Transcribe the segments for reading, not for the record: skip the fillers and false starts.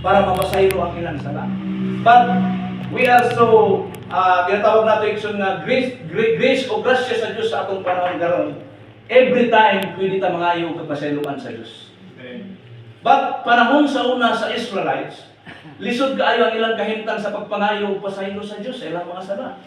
para mapasaylo ang ilang sala. But we are so tinatawag nato ikson nga grace o grasya sa Dios sa atong panahon karon. Every time pwede ta mangayo kapasayloan sa Dios. But panahon sa una sa Israelites, lisod kaayo ang ilang kahimtang sa pagpangayo o pasaylo sa Dios sa ilang mga sala.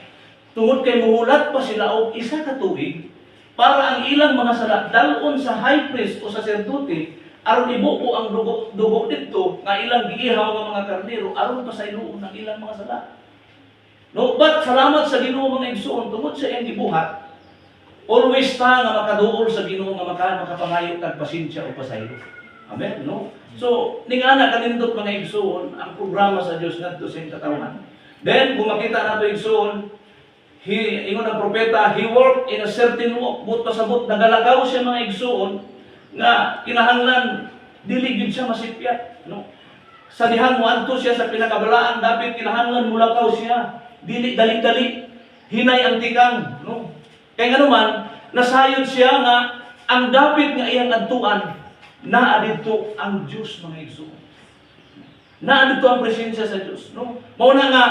Tungod kay muhulat pa sila og isa ka tuig para ang ilang mga sala dalon sa high priest o saserdote aron ibuo ang dugo didto nga ilang giihaw nga mga karnero aron pasayloon ang ilang mga sala. No, but salamat sa Ginoo mga igsoon tungod sa iyang gibuhat. Always ta nga makaduol sa Ginoo nga makapangayo kag pasensya o pasaylo. Amen, no? So, ningana kanindot mga igsoon ang programa sa Dios ngadto sa iyang katawhan. Then kung makita nato igsoon, ingon ang propeta, he worked in a certain walk, but pasabot nagalakaw siya mga igsoon nga kinahanglan dili gyud siya masipyat, no? Sa dihang moadto siya sa pinakabalaan, dapat kinahanglan mulakaw siya. Dili dali-dali hinay ang tikang, no? Kay ngano man nasayod siya nga ang dapat nga iyang adtuan naa didto ang Dios mga igsoon. Naa didto ang presensya sa Dios, no? Mao na nga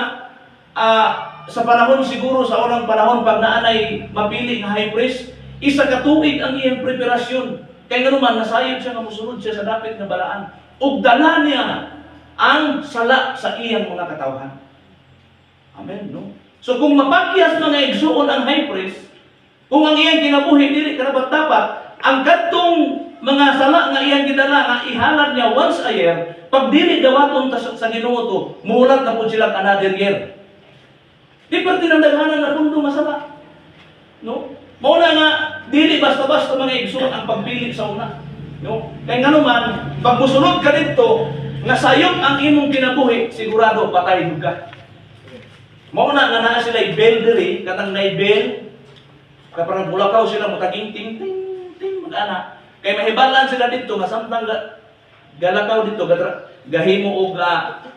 sa panahon siguro sa unang panahon pag naanay mapili nga high priest, isa ka tuig ang iyang preparasyon. Kay ngano man nasayod siya nga mosunod siya sa dapat nga balaan ug dala niya ang sala sa iyang mga katawhan. Amen, no? So kung mapakyas mga igsoon ang high priest, kung ang iyang kinabuhi dili karapat-dapat, ang kadtong mga sala nga iyang gidala nga ihalad niya once a year, pag dili dawaton sa Ginoo to, mulat na pud sila another year. Di parte ng daghanan na pundo masala. No? Mao na nga dili basta-basta mga igsoon ang pagpili sa una. No? Kay ngano man, pag musunod ka didto, nga sayop ang imong kinabuhi, sigurado patay ka. Mao na nga naa sila bell diri, katang naibel, kaparang bulakaw sila mutaging ting ting ting magana. Kay mahibalan sila dito nga samtang galakaw dito gahimo og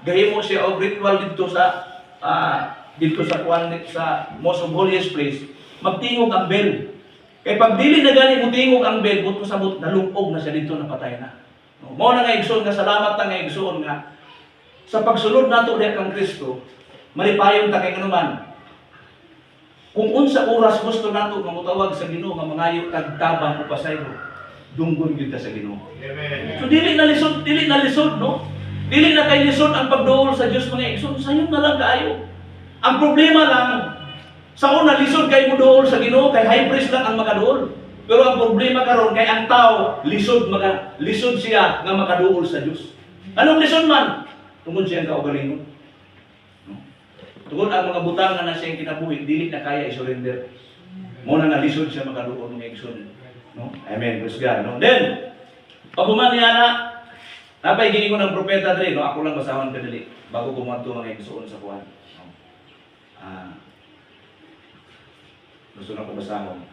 gahimo siya og ritual dito sa kuan sa most of holiest place, magtingog ang bell. Kay pag dili na gani mo tingog ang bell, buto sabot nalungog na siya dito napatay na. No, mao na nga igsoon nga salamat ta nga igsoon nga sa pagsulod nato diha kang Kristo, malipayon ta kay kanuman. Kung unsa oras gusto nato nga motawag sa Ginoo nga mangayo kag tabang o pasaylo, dunggon gyud ta sa Ginoo. Amen. So dili na lisod, no? Dili na kay lisod ang pagduol sa Dios mga igsoon, sayon na lang kaayo. Ang problema lang sa una lisod kay moduol sa Ginoo kay high priest lang ang makaduol. Pero ang problema karon kay ang tao lisod siya nga makaduol sa Dios. Anong lisod man? Tungod siya ang kaugalingon. Tungod ang mga butang nga na siyang kinabuhi, dili na kaya i-surrender. Muna nga lisod siya makaduol ng igsoon. No? Amen. Praise God. No? Then, pag niya na, napay gini ko ng propeta dali, no? Ako lang basahan ka dali, bago kumanto mga igsoon sa kuwan. No? Gusto na ko basahon.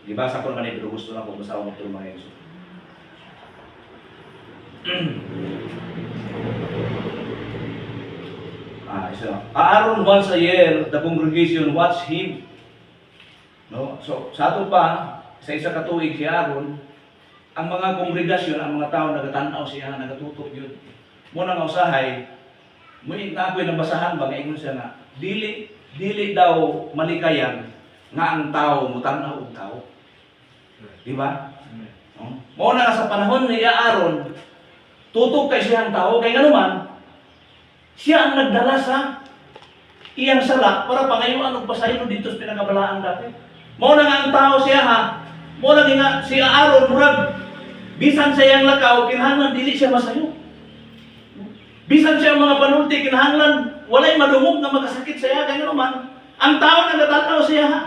Gibasa ko naman pero gusto na ko basahon ito mga igsoon. Aaron once a year, the congregation watch him. No? So, sa ato pa, sa isa ka tuig si Aaron, ang mga kongregasyon, ang mga tao nagatanaw siya, nagatutok yun. Muna nga usahay, may naakoy ng basahan ba, ngayon siya nga, dili daw malikayan nga ang tao, mutanaw ang tao. Di ba? No? Muna nga sa panahon ni Aaron, tutok kay siya ang tao, kaya nga naman, siya ang nagdala sa iyang sala para pangayuan og pasaylo dito sa pinakabalaan dati. Mao na nga ang tao siya ha. Mao na nga si Aaron murag bisan sa iyang lakaw kinahanglan dili siya masayo. Bisan siya mga panulti kinahanglan walay madungog nga makasakit sa iya kay naman ang tao nagatanaw siya ha.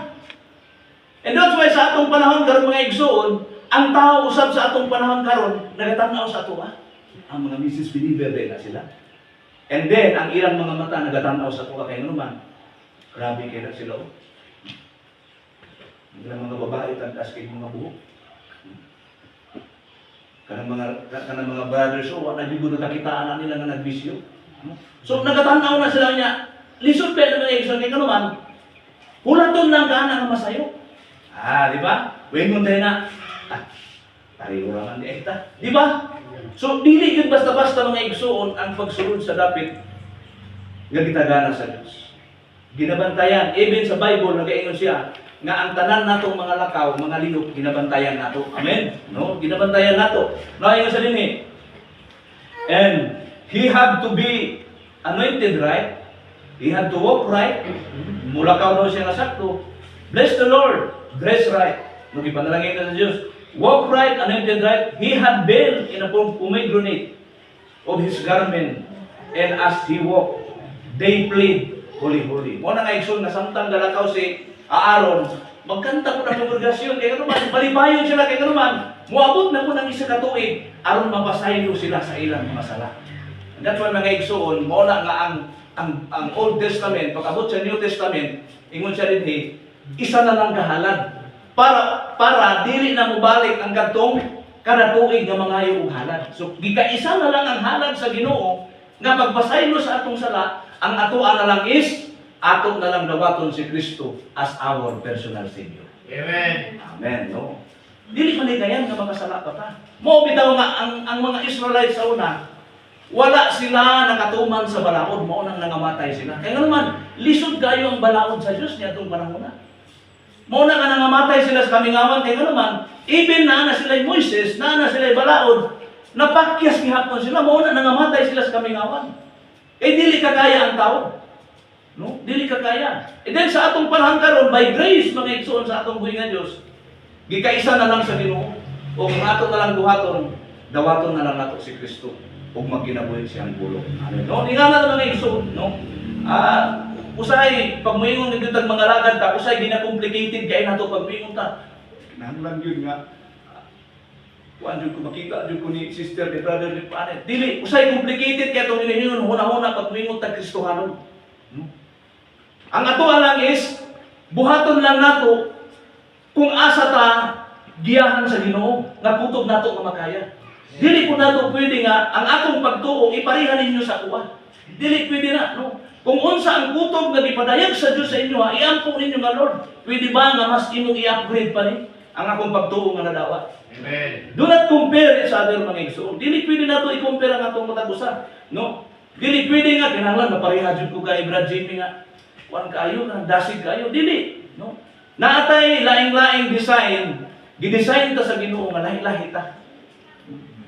And that's why sa atong panahon karon mga igsoon, ang tao usab sa atong panahon karon nagatanaw sa ato ha. Ang mga Mrs. Believer na sila. And then, ang ilang mga mata nagatanaw sa tuwa kay naman. Grabe kayo na sila. Ang ilang mga babae, tagtas kayo mga buhok. Kanang mga brothers, wala na nakitaan na nila nga nagbisyo. So, nagatanaw na sila niya. Lisod pa na mga igsoon kay naman. Hulaton lang ka na masayo. Di ba? When mo tayo na, pareho raman di ekta. Di ba? So dili gyud basta-basta mga igsoon ang pagsulod sa dapit nga gitagana sa Dios. Ginabantayan, even sa Bible nagaingon siya nga ang tanan natong mga lakaw, mga linok ginabantayan nato. Amen. No, ginabantayan nato. Naingon sa dinhi. And he had to be anointed right. He had to walk right. Mulakaw daw siya nga sakto. Bless the Lord. Dress right. No, gipanalangin ka sa Diyos. Walk right, anointed right. He had been in a pomegranate of his garment. And as he walked, they played holy, holy. Mo na nga igsoon na samtang galakaw si Aaron, magkanta po ng kongregasyon. Kaya naman, balibayon sila. Kaya naman, muabot na po ng isa katuig, aron mapasaylo sila sa ilang mga sala. And that's why mga igsoon, mo na nga ang Old Testament, pag-abot sa New Testament, ingon siya din, isa na lang kahalad. Para dili na mubalik ang katong kada tuig nga mangayo og halad. So gikaisa na lang ang halad sa Ginoo nga pagpasaylo sa atong sala, ang atoa na lang is ato na lang dawaton si Kristo as our personal Savior. Amen. Amen, no? Dili man gayan nga makasala pa ta. Mo bitaw nga ang mga Israelites sa una, wala sila nakatuman sa balaod, mao nang nangamatay sila. Kaya nga naman, lisod kayo ang balaod sa Dios niya atong panahon na. Mao na nga nangamatay sila sa kamingawan, kaya nga naman, even na sila Moises, na sila balaod, napakyas gihapon sila, mao na nangamatay sila sa kamingawan. Eh dili kakaya ang tao. No? Dili kakaya. And then sa atong panahon karon, by grace mga igsoon sa atong buhi nga Dios, gikaisa na lang sa Ginoo, o kung ato na lang duhaton, dawaton na lang nato si Kristo ug magkinabuhi siyang bulog. Amen. No, di nga na mga igsoon, no? Usay pag moingon gid tag mga lagad ta, usay gina-complicated kay nato pag moingon ta. Kinahanglan gyud nga kuan jud ko makita jud ko ni sister ni brother ni paane. Dili usay complicated kay atong hinihingon huna-huna pag moingon tag Kristohanon. No? Ang atoa lang is buhaton lang nato kung asa ta giyahan sa Ginoo nga kutob nato nga makaya. Dili po nato pwede nga ang atong pagtuo ipareha ninyo sa kuha. Dili pwede na, no? Kung unsa ang kutob nga gipadayag sa Dios sa inyo, iampo ninyo nga Lord. Pwede ba nga mas imong i-upgrade pa ni ang akong pagtuo nga nadawat? Amen. Do not compare sa other mga igsoon. Dili pwede nato i-compare ang atong matag-usa, no? Dili pwede nga kinahanglan mapareha jud ko kay Brad Jimmy nga kuan kaayo nga dasig kaayo, dili, no? Naatay laing-laing design, gidesign ta sa Ginoo nga lahi-lahi ta.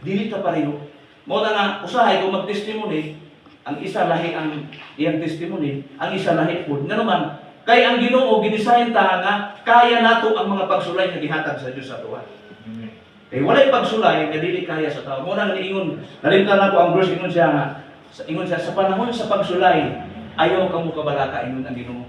Dili ta pareho. Mo na nga usahay kung mag-testimony, ang isa lahi ang iyang testimony, ang isa lahi pud. Nga naman, kay ang Ginoo gidesign ta nga kaya nato ang mga pagsulay nga gihatag sa Dios sa tuwa. Kay walay pagsulay nga dili kaya sa tao. Mo na nga niingon, nalimtan ako ang verse ingon siya sa panahon sa pagsulay, ayaw kamo kabalaka ingon ang Ginoo.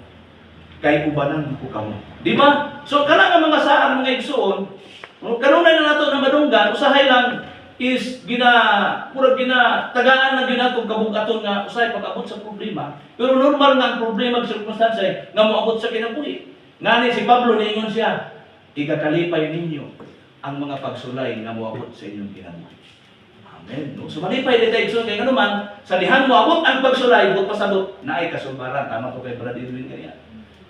Kay ubanan ko kamo. Di ba? So kana nga mga saan mga igsoon, kanunay na nato na madunggan, usahay lang is tagaan lang ginatong kabugaton nga usay pag-abot sa problema. Pero normal nga ang problema sa circumstance nga moabot sa kinabuhi. Ngani si Pablo niingon siya, igakalipay ninyo ang mga pagsulay nga moabot sa inyong kinabuhi. Amen. No? So malipay dito igsoon kay nganuman sa dihan moabot ang pagsulay bud pasabot naay kasulbaran. Tama to kay Brad Edwin kaniya.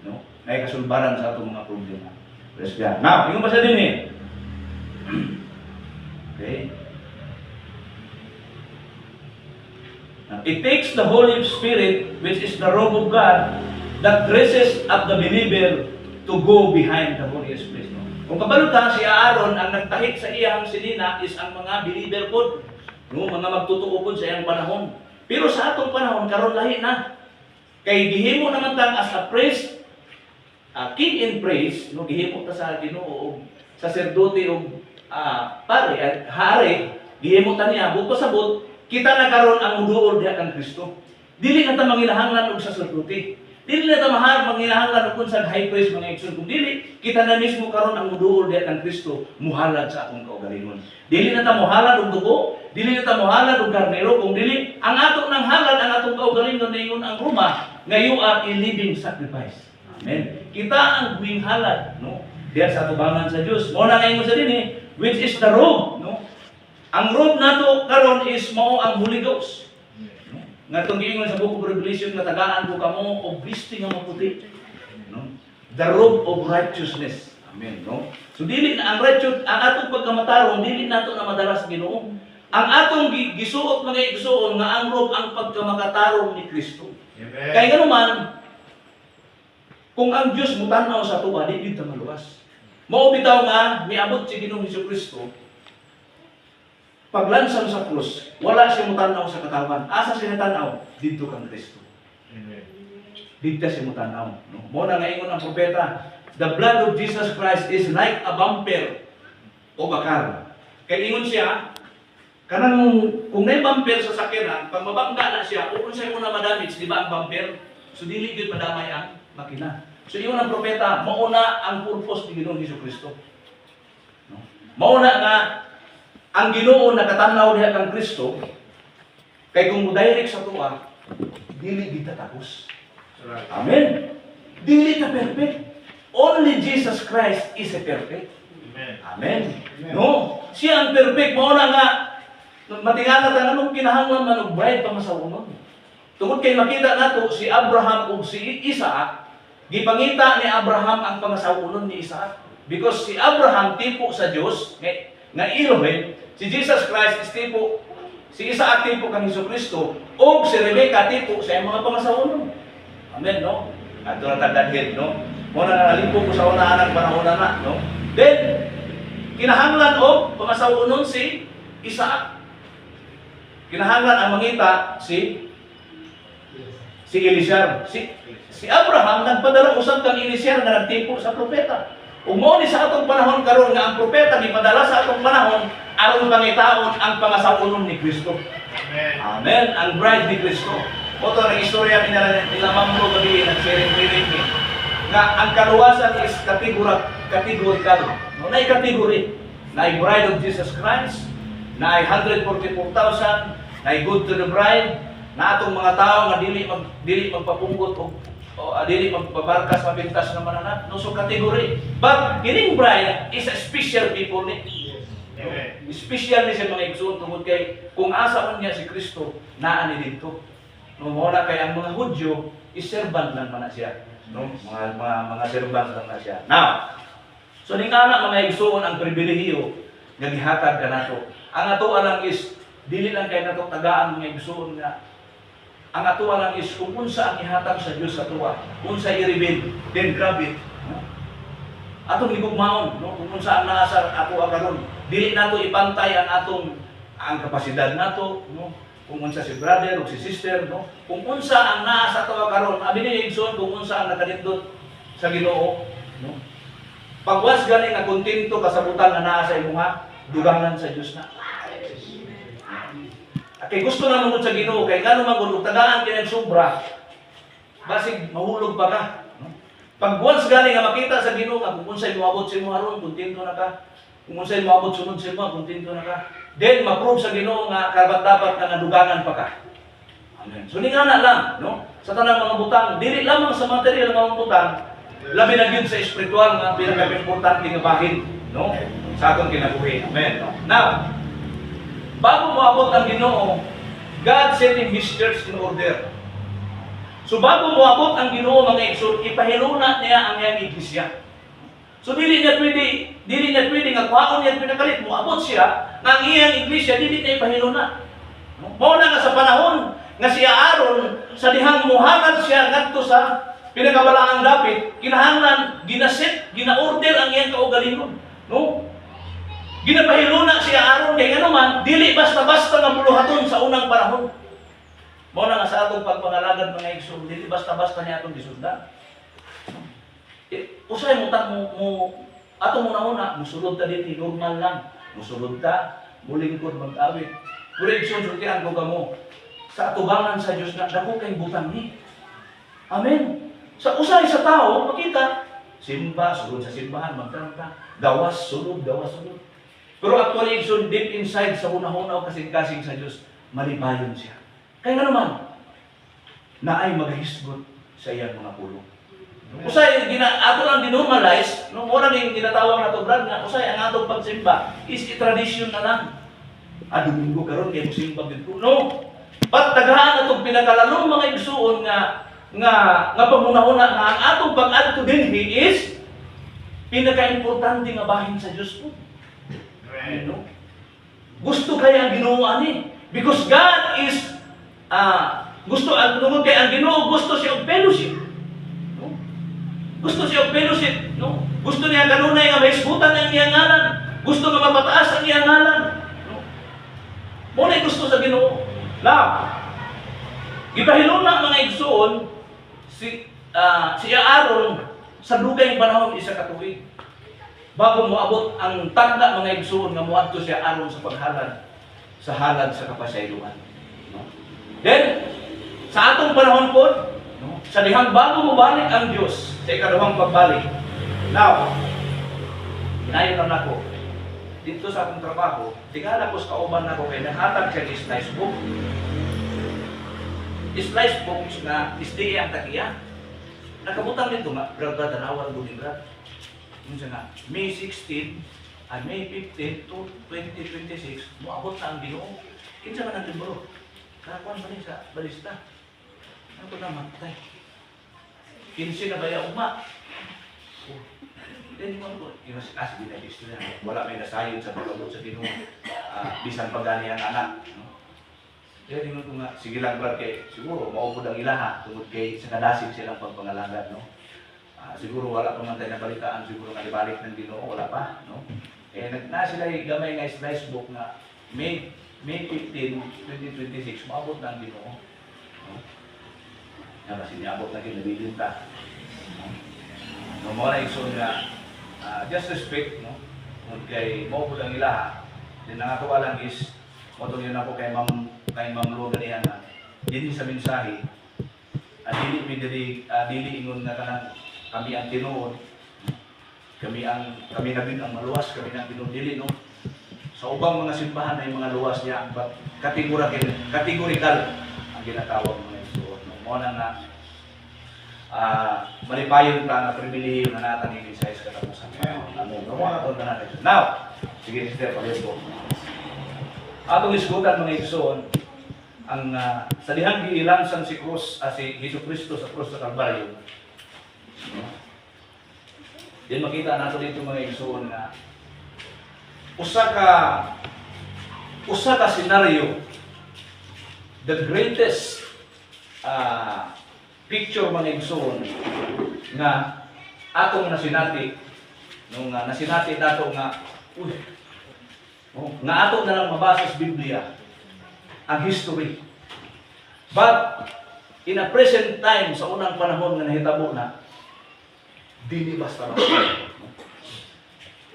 No? Naay kasulbaran sa atong mga problema. Praise God. Now, ingon pa sa dinhi. Okay. It takes the Holy Spirit, which is the robe of God, that dresses up the believer to go behind the holiest place. No? Kung kabalutan, si Aaron, ang nagtahik sa iyang silina is ang mga believer po, no? Mga magtutuo po sa iyang panahon. Pero sa atong panahon, karon lahi na. Kay gihimo naman tang as a priest, king in praise, no? Gihimo ta sa Ginoo, saserdote o pare, at hari, gihimo ta niya, bukod pasabot, kita na karon ang muduol diha kang Kristo. Dili na ta manginahanglan og saserdote. Dili na ta manginahanglan og unsang high priest mga igsoon. Kung dili, kita na mismo karon ang muduol diha kang Kristo muhalad sa atong kaugalingon. Dili na ta mohalad og dugo, dili na ta mohalad og karnero, kung dili ang ato nang halad ang atong kaugalingon ningon ang Roma nga you are a living sacrifice. Amen. Kita ang buhing halad, no? Diha sa atubangan sa Dios. Mo na kay mo sa dinhi, which is the robe, no? Ang robe nato karon is mao ang Holy Ghost. Nga itong giingon sa Book of Revelation, nga tagaan ko kamo og bisti nga maputi. No? The robe of righteousness. Amen. No? So dili na ang righteous, ang atong pagkamatarong, dili nato na madala sa Ginoo. ang atong gisuot mga igsuon nga ang rob ang pagkamakatarong ni Kristo. Amen. Kaya nga naman, kung ang Diyos mutanaw sa tuwa, di dito maluwas. Mao bitaw nga, miabot si Ginoong Hesukristo, paglansang sa krus, wala siya mutanaw sa katawan. Asa siya natanaw? Dito kang Kristo. Amen. Dito siya mutanaw. No? Muna nga ingon ang propeta, the blood of Jesus Christ is like a bumper o bakal. Kaya ingon siya, kanang kung may bumper sa sakyanan, pag mabangga na siya, kung siya muna madamage, di ba ang bumper? So dili gyud madamay ang makina. So ingon ang propeta, mauna ang purpose ni Ginoong Hesukristo. No? Mauna nga ang Ginoo nakatanaw diha kang Kristo, kay kung direct sa tuwa, dili kita tapos. Right. Amen. Dili ka perfect. Only Jesus Christ is a perfect. Amen. Amen. No? Siya ang perfect. Mauna nga, matingala tayo anong kinahanglan man og bride pa masaunon. Tungod kay makita nato si Abraham ug si Isaac, gipangita ni Abraham ang pangasaunon ni Isaac. Because si Abraham tipo sa Dios, nga Elohim, si Jesus Christ is tipo, si Isaac tipo kang Hesukristo, ug si Rebecca tipo sa iyang mga pangasaunon. Amen, no? Ato na tagdadhid, no? Muna na nalipo ko sa unaan ng panahon na, no? Then, kinahanglan og pangasaunon si Isaac. Kinahanglan ang mangita si Eliezer. Si Abraham nagpadala usab kang Eliezer nga nagtipo sa propeta. Ug mao ni sa atong panahon karon nga ang propeta gipadala sa atong panahon aron pangitaon ang pangasaunon ni Kristo. Amen. Amen. Ang bride ni Kristo. Oto ang istorya nila Mamlo gabi nag-sharing nga ang kaluwasan is categorical. No, na kategory. Na bride of Jesus Christ, na 144,000, na good to the bride, na atong mga tao nga dili magpapunggot o dili magpabarkas mabintas na mananap. No, so category. But kining bride is a special people ni. Amen. Special ni siya mga igsoon tungod kay kung asa man niya si Kristo naa ni dito. No, muna kay ang mga Hudyo is servant lang man na siya. No, mga servant lang na siya. Now, so ning ana mga igsoon ang pribilehiyo nga gihatag kanato. Ang ato lang is dili lang kay nato tagaan mga igsoon nga ang ato lang is kung unsa ang ihatag sa Dios sa tuwa, unsa i-reveal, then grab it. No? Atong gigugmaon, no? Kung unsa ang naa sa ato karon, dili nato ipantay ang kapasidad nato, no? Kung unsa si brother o si sister, no? Kung unsa ang naa sa ato karon, abi ni igsoon kung unsa ang nakadindot sa Ginoo, no? Pagwas gani nga kontento kasabutan nga naa sa imuha, dugangan sa Dios na. Kay gusto na mong sa Ginoo kay ngano man gud tagaan kay sobra. Basig mahulog pa ka, no? Pag once gani nga makita sa Ginoo nga kung unsay moabot sa imo aron, kontento na ka. Kung unsay moabot sunod sa imo, kontento na ka. Then ma-prove sa Ginoo nga dapat nga dugangan pa ka. Amen. So ningana lang, no? Sa tanang mga butang, dili lamang sa material nga mga butang, labi na gyud sa espiritual nga pinaka-importante nga bahin, no? Sa atong kinabuhi. Amen. No? Now, bago moabot ang Ginoo, God set His church in order. So bago moabot ang Ginoo mga igsoon, ipahiluna niya ang iyang iglesia. So dili niya pwede nga kuhaon niya pinakalit moabot siya nga ang iyang iglesia dili niya ipahiluna. Mao na nga sa panahon nga siya Aaron sa dihang muhangad siya ngadto sa pinakabalaang dapit, kinahanglan gina-order ang iyang kaugalingon, no? Ginapahiluna siya Aaron kay ngano man dili basta-basta nga buluhaton sa unang panahon. Mao na nga sa atong pagpangalagad mga igsoon, dili basta-basta niya atong gisundan. Usay mo atong una musulod ta dito normal lang. Musulod ta, mulingkod mag-awit. Pero igsoon sultian ko kamo sa atubangan sa Dios na dako kay butang ni. Amen. Sa usay sa tao makita simba sulod sa simbahan magkanta, gawas sulod. Pero actually, so deep inside sa una-una o kasing-kasing sa Diyos, malibayon siya. Kaya nga naman, na ay maghisgot sa iyang mga pulong. Usay, ato lang dinormalize, nung una yung ginatawag na to, Brad, nga, usay, ang atong pagsimba is tradition na lang. Domingo karon kay simba dito. No. Pagtagahan na itong pinakalalong mga igsuon nga pamunahuna nga ang atong pag-adto dinhi is pinaka-importante nga bahin sa Diyos po. Amen. No? Gusto kaya ang Ginoo ani? Because God is gusto ang tungod kay ang Ginoo gusto siya og fellowship. No? Gusto siya og fellowship, no? Gusto niya kanunay nga maisgutan ang iyang ngalan. Gusto nga mapataas ang iyang ngalan. No? Mo na gusto sa Ginoo. Now, gipahiluna mga igsoon si Aaron sa dugay panahon isa ka tuig. Bago moabot ang tanda mga igsoon nga moadto siya aron sa paghalad sa halad sa kapasayloan. No? Then sa atong panahon po, no, sa dihang bago mobalik ang Dios sa ikaduhang pagbalik. Now, hinayon lang nako dito sa akong trabaho, tingala ko sa kauban nako kay naghatag siya slice book. Slice book na SDA ang tagiya. Nakabutang nito nga, brad tanawan buling brad. Yun siya nga, May 16 ay May 15 to 2026, moabot na ang Ginoo. Kinsa man ang libro? Kakuan ba niya sa balista? Ano na matay? 15 na ba yung uma? Then mo ko, yung as binalisto na, wala may nasayon sa pagabot sa Ginoo. Bisan pagani ang anak. No? Kaya mo ko nga, sige lang brad kay, siguro maupod ang ilaha, tungod kay sa kadasig silang pagpangalagan. No? Siguro wala pa man tayo nabalitaan, siguro nalibalik ng Ginoo, wala pa. No? Eh, na sila gamay nga slice book na May 15, 2026, maabot na ang Ginoo. No? Kasi niabot na kinabilin ta. No, mo na igsoon nga, just respect, no? Kay maupod ang ilaha. Then nangatuwa lang is, matulyan ako kay Ma'am Lua ganihan na, dili sa mensahe, dili ingon nga kanang kami ang tinuod, kami nabing ang maluwas, kami ang tinuod, dili, no? Sa ubang mga simbahan ay mga luwas niya, but categorical ang ginatawag mga igsoon. No? Mo na nga, malipayon ta na pribilehiyo na natin ni Isaias katapusan. Amen. No, mga punta natin. Now, sige sister, palit ko. Atong isgutan mga igsoon, ang sa dihang giilansan si Jesucristo sa krus sa Kalbaryo. No? Then makita nato dito mga igsoon na usa ka scenario, the greatest picture mga igsoon nga atong nasinati nung nasinati nato nga nga ato na lang mabasa sa Biblia ang history. But in a present time, sa unang panahon nga nahitabo na, dili basta lang.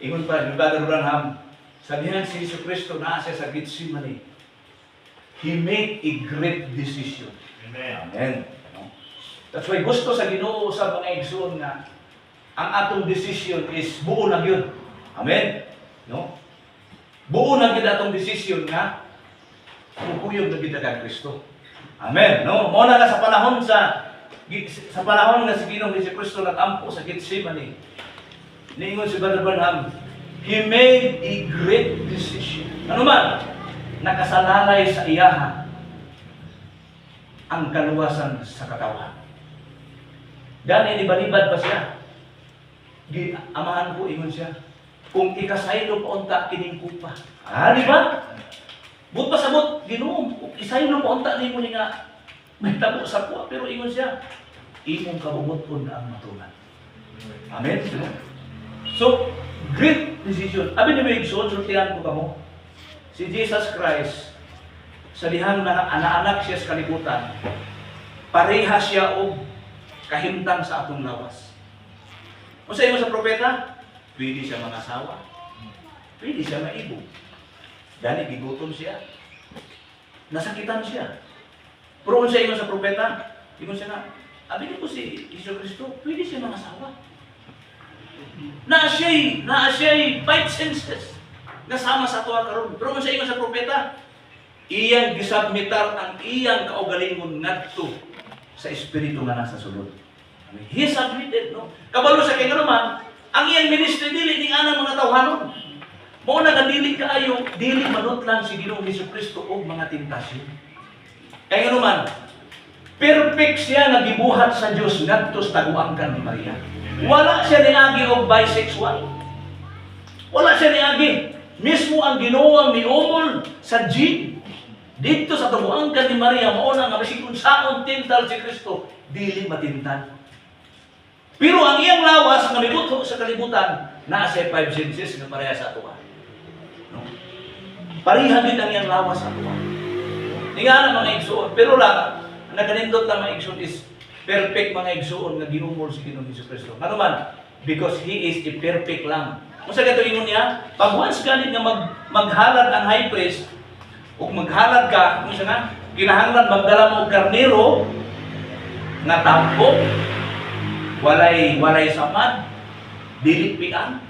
Ingon pa, ni Brother Branham, sabihan si Jesucristo na siya sa Gethsemane, He made a great decision. Amen. Amen. That's why gusto sa Ginoo sa mga igsoon nga ang atong decision is buo na yun. Amen. No? Buo na gyud atong decision nga kukuyog na kita kay Kristo. Amen. No? Mo na sa panahon sa panahon nga si Ginoong Jesucristo nagampo sa Gethsemane. Niingon si Brother Branham, He made a great decision. Ano man, nakasalalay sa iyaha ang kaluwasan sa katawan. Gani ibalibad pa siya. Amahan ko, ingon siya, kung ikasaylo pa unta kining kupa. Di ba? But pasabot, Ginoo, kung isaylo pa unta ni mo ni nga may tabo sa kuwa, pero ingon siya, imong kabubuton na ang matunan. Amen? So, great decision. Abi ni mo igsoon, sultihan ko kamo. Si Jesus Christ, sa dihang anak siya sa kalibutan, pareha siya og kahimtang sa atong lawas. O sa imo sa propeta, pwede siya mangasawa, pwede siya maibog. Dali, gigutom siya. Nasakitan siya. Pero kung sa imo sa propeta, ingon siya nga, abi ko si Jesucristo, pwede siya mangasawa. Na siya'y 5 senses nasama sa tuwa karon. Pero kung sa imo sa propeta, iyang gisubmitar ang iyang kaugalingon ngadto sa espiritu nga nasa sulod. He submitted, no? Kabalo sa kay naman, ang iyang ministry dili ning anang mga tawhanon. Mao na dili kaayo, dili manutlan si Ginoong Jesucristo og mga tentasyon. Kay naman, perfect siya nga gibuhat sa Dios ngadto sa taguangkan ni Maria. Wala siya niagi og bisexual. Wala siya niagi. Mismo ang Ginoo ang miumol sa jig. Dito sa tubuangkan ni Maria, mauna nga basig kung saon tintal si Kristo, dili matintal. Pero ang iyang lawas nga mibuto sa kalibutan, naa sa 5 senses nga pareha sa atuwa. No? Pareha din ang iyang lawas sa atuwa. Di nga na mga igsuon. Pero lang, ang nakanindot na mga igsuon is perfect mga igsuon nga ginumol si Ginoong Jesucristo. Ano man? Because He is the perfect Lamb. Kung sa gato ingon niya, pag once ganit nga maghalad ang high priest, o maghalad ka, kung siya nga, kinahanglan magdala mo og karnero nga tampo, walay samad, dilipian,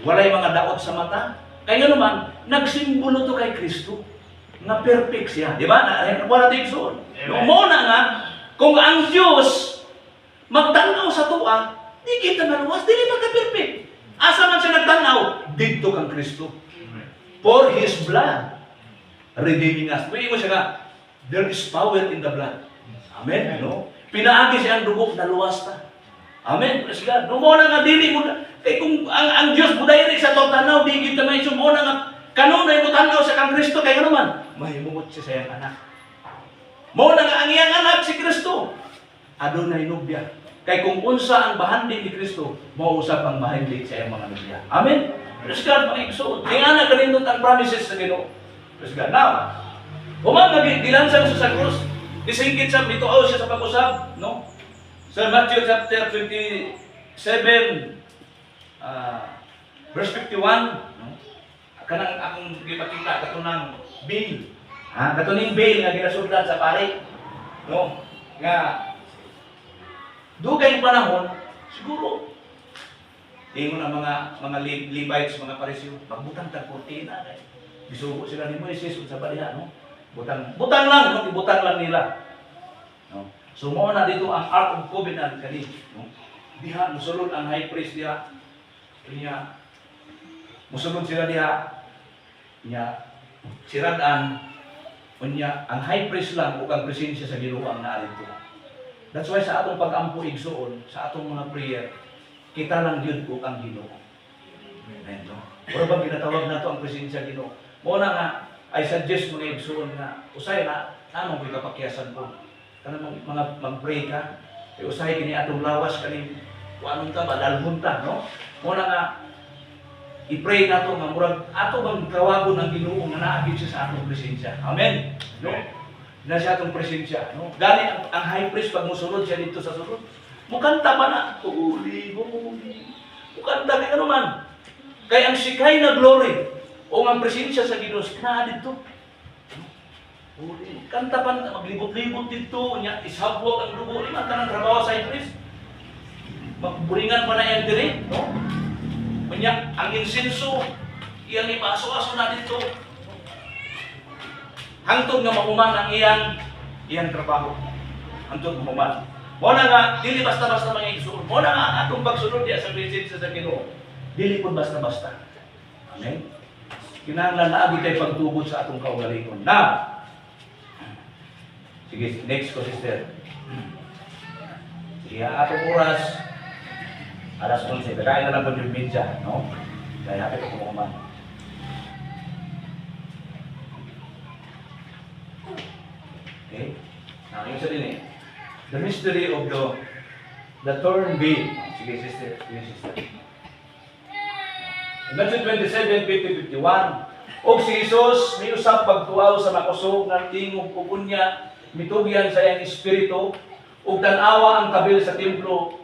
walay mga daot sa mata. Kaya naman, nagsimbolo to kay Kristo nga perfect siya. Di ba? Wala tayong suon. Muna nga, kung ang Diyos magtanaw sa tuwa, di kita maluwas, di magka-perfect. Asa man siya nagtanaw, dito kang Kristo. For His blood, redeeming us. May mo siya nga, there is power in the blood. Amen. No? Pinaagi siya ang dugo, naluwas ta. Amen. Praise God. No mo na nga dili mo na. Kaya kung ang Diyos buday rin sa totanaw, di kita may mo na nga kanunay mo tanaw sa kang Kristo kaya naman mahimumot siya sa iyang anak. Mo na nga ang iyang anak si Kristo. Adonai nubya. Kaya kung unsa ang bahandi ni Kristo, mauusap ang bahandi sa iyang mga nubya. Amen. Praise God, mga igsoon. Tingnan na kanindot ang promises sa Ginoo. Praise God. Now, humang nagilansang sa krus, isingkit siya, bituaw siya sa pag-usap, no? Sa Matthew chapter 27, verse 51, no? Kanang akong gipakita, katunang bail. Katuning bail nga ginasudlan sa pare. No? Nga, dugay panahon, siguro, ingon ang mga Levites, mga Pariseo, magbutang tag kurtina. Bisugo sila ni Moises sa baliha, no? Butang lang, no? Ibutang lang nila. No? So, mo na dito ang Ark of Covenant kani, no? Diha, musulod ang high priest diha. Kanya, musulod sila diha. Nya siradan unya ang high priest lang ug ang presensya sa Ginoo ang naa dito. That's why sa atong pag-ampo igsuon, sa atong mga prayer, kita lang gyud ug ang Ginoo. Amen. No? Ora ba ginatawag nato ang presensya Ginoo? Mo na nga I suggest mga igsuon nga usay na namang gyud kapakyasan ko. Kanang mga mag-pray ka, usay kini atong lawas kani kuanon ta ba dalhon ta, no? Mo na nga i-pray nato nga murag ato bang tawagon ang Ginoo nga naagid siya sa atong presensya. Amen. No? Na siya atong presensya, no? Gani ang high priest pag musulod siya dito sa sulod. Mukanta pa na, holy, holy. Mukanta kay ano man. Kay ang sikay na glory o ang presensya sa Ginoo na dito. Holy. Kanta pa na maglibot-libot dito, nya isabwag ang dugo ni man kanang trabaho sa high priest. Magburingan pa na yan diri, no? Manya, ang insenso, iyang ipaso-aso na dito. Hangtod nga mahuman ang iyang trabaho. Hangtod mahuman. Mo na nga, dili basta-basta mga igsuon. Mo na nga, atong pagsunod diya sa presensya sa Ginoo. Dili po basta-basta. Amen? Kinahanglan na agi kay pagtubod sa atong kaugalingon. Now, sige, next ko, sister. Sige, atong oras, alas 11. Kakain na lang po yung pizza, no? Kaya hapit ako kumaman. Okay? Now, yung isa din eh. The mystery of the torn veil. Sige, sister. Sige, sister. In Matthew 27, 50, 51, og si Jesus may usap pagtuaw sa makusog ng tingog ug unya mitugyan sa iyang espiritu ug tan-awa ang kabil sa templo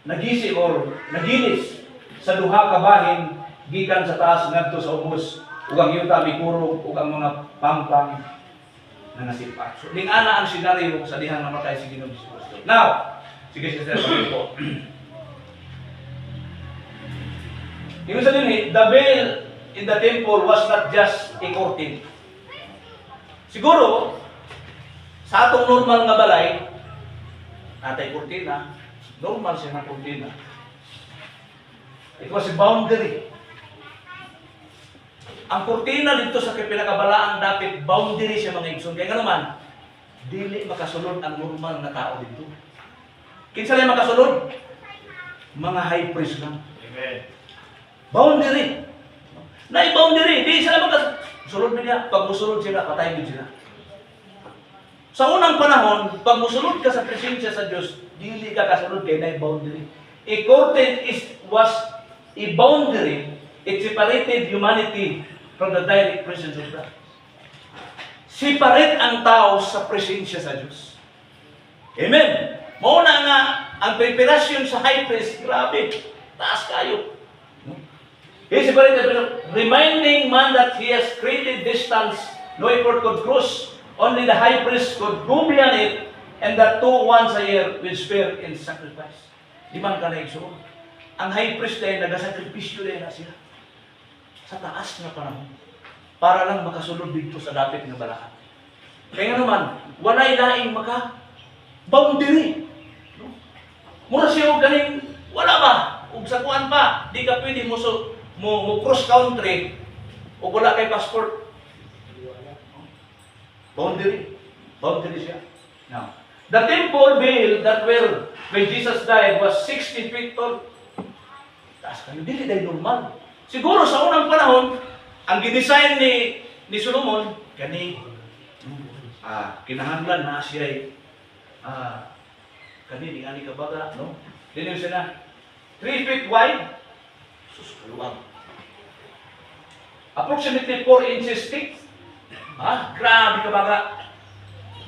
nagisi or naginis sa duha ka bahin gikan sa taas ngadto sa ubos ug ang yuta mikurog ug ang mga pampang na nasipa. So ning-ana ang senaryo sa dihang namatay si Ginoong Jesucristo. Now, sige sister, sabi po. Yung sa din, the veil in the temple was not just a curtain. Siguro, sa atong normal nga balay, natay kurtina, normal siya na kurtina. It was a boundary. Ang kurtina dito sa pinakabalaang dapit, boundary siya mga igsoon. Kaya nga naman, dili makasulod ang normal na tao dito. Kinsa lang makasulod? Mga high priest lang. Amen. Boundary. Na boundary, di sila sulod niya, pag musulod sila, patay din sila. Sa unang panahon, pag musulod ka sa presensya sa Diyos, dili ka kasulod kay na boundary. A curtain was a boundary. It separated humanity from the direct presence of God. Separate ang tao sa presensya sa Diyos. Amen. Mauna nga, ang preparasyon sa high priest, grabe, taas kayo. He separated, reminding man that he has created distance, no effort could cross. Only the high priest could go beyond it, and that two once a year will spare in sacrifice. Di man ka na-igsoon. Ang high priest ay nagasakripisyo din na sila. Sa taas na panahon. Para lang makasulod dito sa dapit ng balahan. Kaya naman, walay laing boundary. No? Mura siya huwag galing, wala ba? Huwag sa kuhan pa. Di ka pwede mo cross country o wala kay passport. Boundary. Boundary siya. Now, the temple veil that when Jesus died was 60 feet tall. Taas kayo, dili dahil normal. Siguro sa unang panahon, ang gidesign ni Solomon, kinahanglan na siya di ani kabaga, no? Dili siya na 3 feet wide. Sus, kaluwag. Approximately 4 inches thick. Grabe kabaga.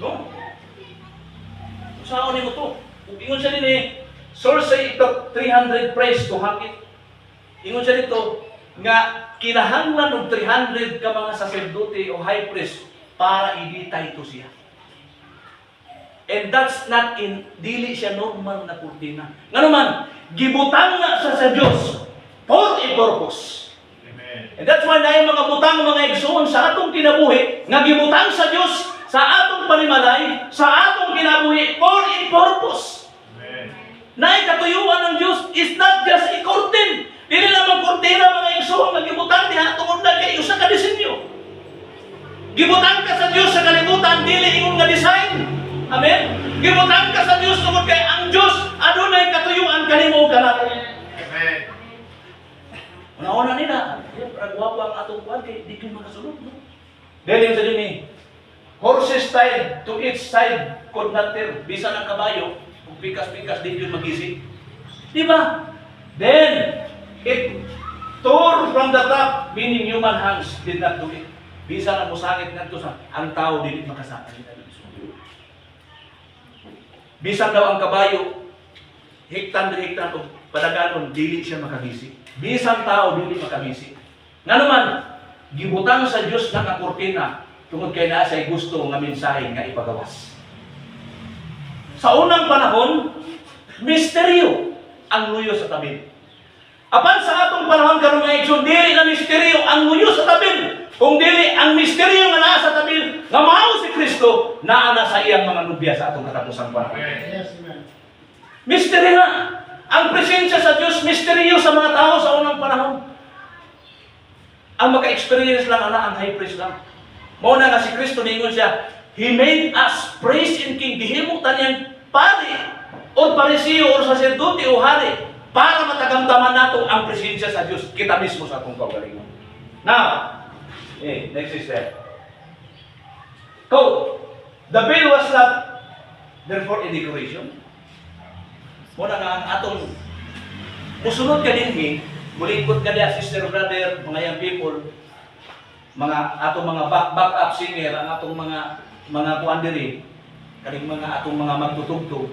No? Saan mo to? Kung ingon siya din source ay ito 300 praise to hakit. Ingon siya dito, nga kinahanglan og 300 ka mga sacerdote o high priest para ibitay ito siya. And that's not dili siya normal na kurtina. Nga naman, gibutang na sa Diyos for a purpose. Amen. And that's why na yung mga butang, mga igsoon sa atong kinabuhi, nga gibutang sa Diyos sa atong panimalay, sa atong kinabuhi for a purpose. Amen. Na katuyuan ng Diyos is not just a curtain. Dili lamang kurtina mga igsoon nga gibutang diha tungod na kay usa ka disenyo. Gibutang ka sa Diyos sa kalibutan, dili ingon nga design. Amen. Gibutang ka sa Diyos tungod kay ang Diyos adunay katuyuan kanimo kanato. Amen. Una-una nila, pragwapo ang atong kuwan kay di kayo makasulod. No? Dahil sa din horses tied to each side could not tear. Bisan ang kabayo, kung pikas-pikas di kayo magising. Diba? Then, it tore from the top, meaning human hands did not do it. Bisan ang musangit nga ito sa ang tao dili makasaka. Bisan daw ang kabayo, hiktan o padaganon, dili siya makabisi. Bisan tao, dili makabisi. Nga naman, gibutang sa Diyos na kakurtina tungod kay naa say gusto nga mensahe nga ipagawas. Sa unang panahon, misteryo ang luyo sa tabil. Apan sa atong panahon karon nga igsoon, dili na misteryo ang luyo sa tabil. Kung dili ang misteryo nga naa sa tabil, nga mao si Kristo, naa na sa iyang mga nubya sa atong katapusang panahon. Amen. Mystery na. Ang presensya sa Diyos, misteryo sa mga tao sa unang panahon. Ang maka-experience lang ang high priest lang. Mauna nga si Kristo, ningon siya, He made us praise in King. Gihimutan niyang pari, o parisiyo, o sacerdote, o hari, para matagamdaman nato ang presensya sa Diyos. Kita mismo sa atong kaugalingon. Now, next is there. Quote, the veil was not therefore a decoration. Muna nga ang atong musunod ka din mulingkod ka diya, sister, brother, mga young people, mga atong mga back-up singer, ang atong mga kuandiri, kaning mga atong mga magtutugtog,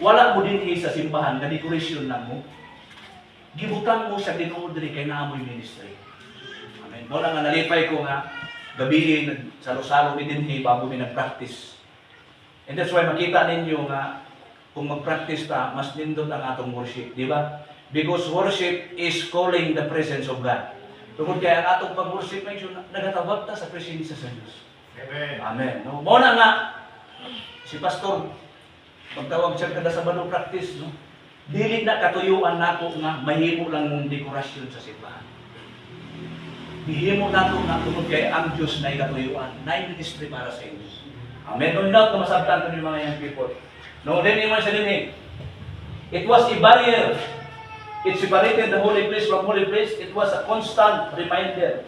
wala mo din sa simbahan, na decoration lang mo. Gibutan mo sa Ginoo diri kay naamoy ministry. Amen. Muna nga nalipay ko nga, gabi sa Rosalo mi dinhi bago mi nag-practice. And that's why makita ninyo nga, kung mag-practice ta, mas nindot ang atong worship, di ba? Because worship is calling the presence of God. Tungkol kaya ang atong pag-worship, nagatawag ta sa presensya sa Diyos. Amen. Amen. No? Muna nga, si Pastor, magtawag siya kada sa Sabado practice, no? Dili na katuyuan nato nga mahimo lang mong dekorasyon sa simbahan. Hihimo nato nga tungkol kaya ang Diyos na ikatuyuan, na ministry para sa inyo. Amen. No doubt na masabtan ko yung mga young people. No, then naman siya din it was a barrier It separated the holy place from holy place. It was a constant reminder.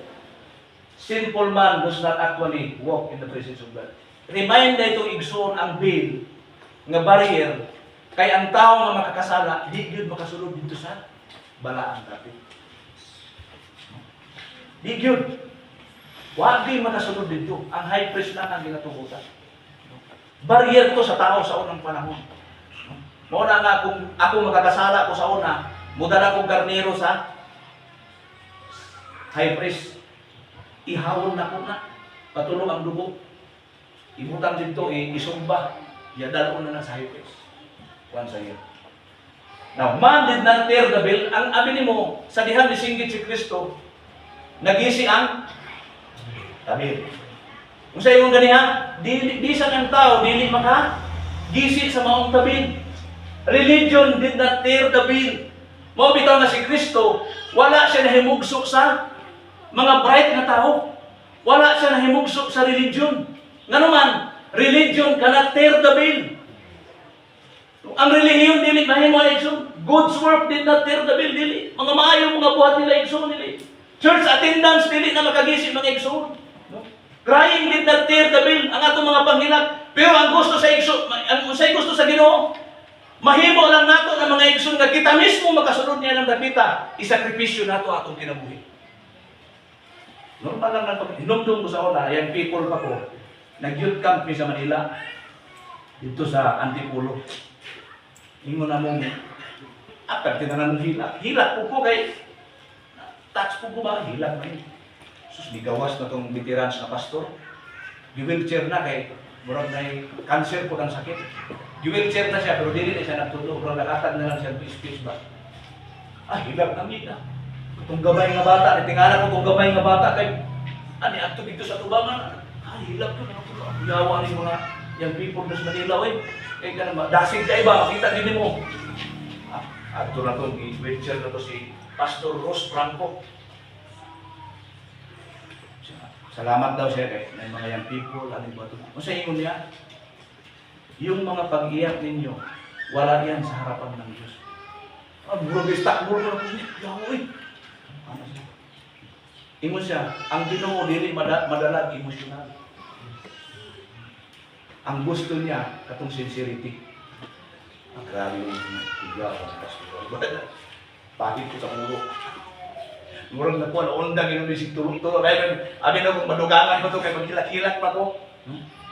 Sinful man does not actually walk in the presence of God. Reminder itong igsoon ang veil nga barrier kay ang tao nga makakasala di gyud makasulod dito sa balaan dati. Di gyud. Wa di makasulod dito. Ang high priest lang ang ginatugutan. Barrier to sa tao sa unang panahon. Mao na nga kung ako makakasala ko sa una, mudala kong karnero sa high priest. Ihawon na ko na. Patulong ang dugo. Ibutang dito, isumba. Yadalo na sa high priest. Once a year. Now, man did not tear the veil. Ang abini mo, sa dihan ni singgit si Kristo, nagisi ang tabil. Kung sa iyong ganiha, di sa ng tao, dili maka gisi sa maong tabil. Religion did not tear the veil. Mao bitaw na si Kristo, wala siya nahimugso sa mga bright na tao. Wala siya nahimugso sa religion. Nganuman, religion cannot tear the veil. Ang relihiyon dili mahimo igsoon. God's work did not tear the veil dili. Mga maayo mga buhat nila igsoon dili. Church attendance dili na makagisi mga igsoon. No? Crying did not tear the veil ang atong mga panghilak. Pero ang gusto sa igsoon, ang gusto sa Ginoo, mahimo lang nato ng mga igsoon nga kita mismo makasunod niya ng dapita, isakripisyo nato atong kinabuhi. Normal lang nato. Hinumdum ko sa una, yung people pa ko, nag-youth camp mi sa Manila, dito sa Antipulo. Ingon na mong, apag tinanan mong hilak. Hilak po ko kay, touch po ko ba? Hilak na yun. Sus, di gawas na itong veterans na pastor. Di-wheelchair na kay, murag na yung cancer po ng sakit. Di-wheelchair na siya, pero dili na siya nagtulo. Pero nakatag na lang siya to speech ba? Hilak na mida. Itong gamay nga bata, tingala ko itong gamay nga bata kay, ato dito sa tubangan. Hilak ko na ako. Yawa ni mga yung people na sa Manila, eh ka naman, dasig ka iba, makita din mo. Ato na itong i-wheelchair na to si Pastor Ross Franco. Salamat daw siya kay may mga young people, ano ba ito? Kung sa inyo niya, yung mga pag-iyak ninyo, wala yan sa harapan ng Diyos. Buro-bistak, yawoy. Ingon siya, ang Ginoo dili madalag emosyonal. Ang gusto niya, katong sincerity. Ang grabe yung igyaw sa pastor. Pahit ko sa muro. Murang na po, naundang yun yung sigturo-turo. Kaya amin na kung madugangan ko ito, kaya maghilak-hilak pa ko.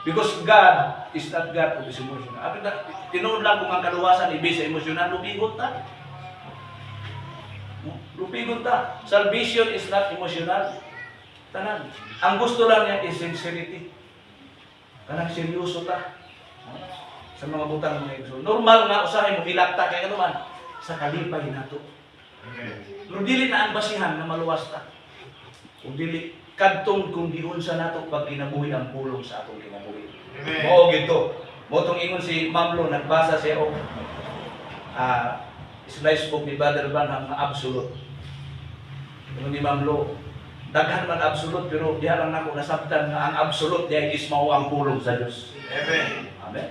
Because God is not God of His emotion. Tinood lang kung ang kaluwasan, ibig sa emosyonal, lupigot ta. Lupigot ta. Salvation is not emotional. Tanan. Ang gusto lang niya is sincerity. Kanang seryoso ta sa mga butang mga igsoon. Normal nga usahay mo hilakta kay ano man sa kalipay nato. Pero dili na ang basihan na maluwas ta. Kung dili kadtong kung diun sa nato pag kinabuhi ang pulong sa atong kinabuhi. Mao gito. Mo tong ingon si Mamlo nagbasa siya og slice book ni Brother Branham na absolute. Ingon ni Mamlo, daghan man absolute pero diha lang nako nasabtan nga ang absolute diha is mao ang pulong sa Dios. Amen. Amen.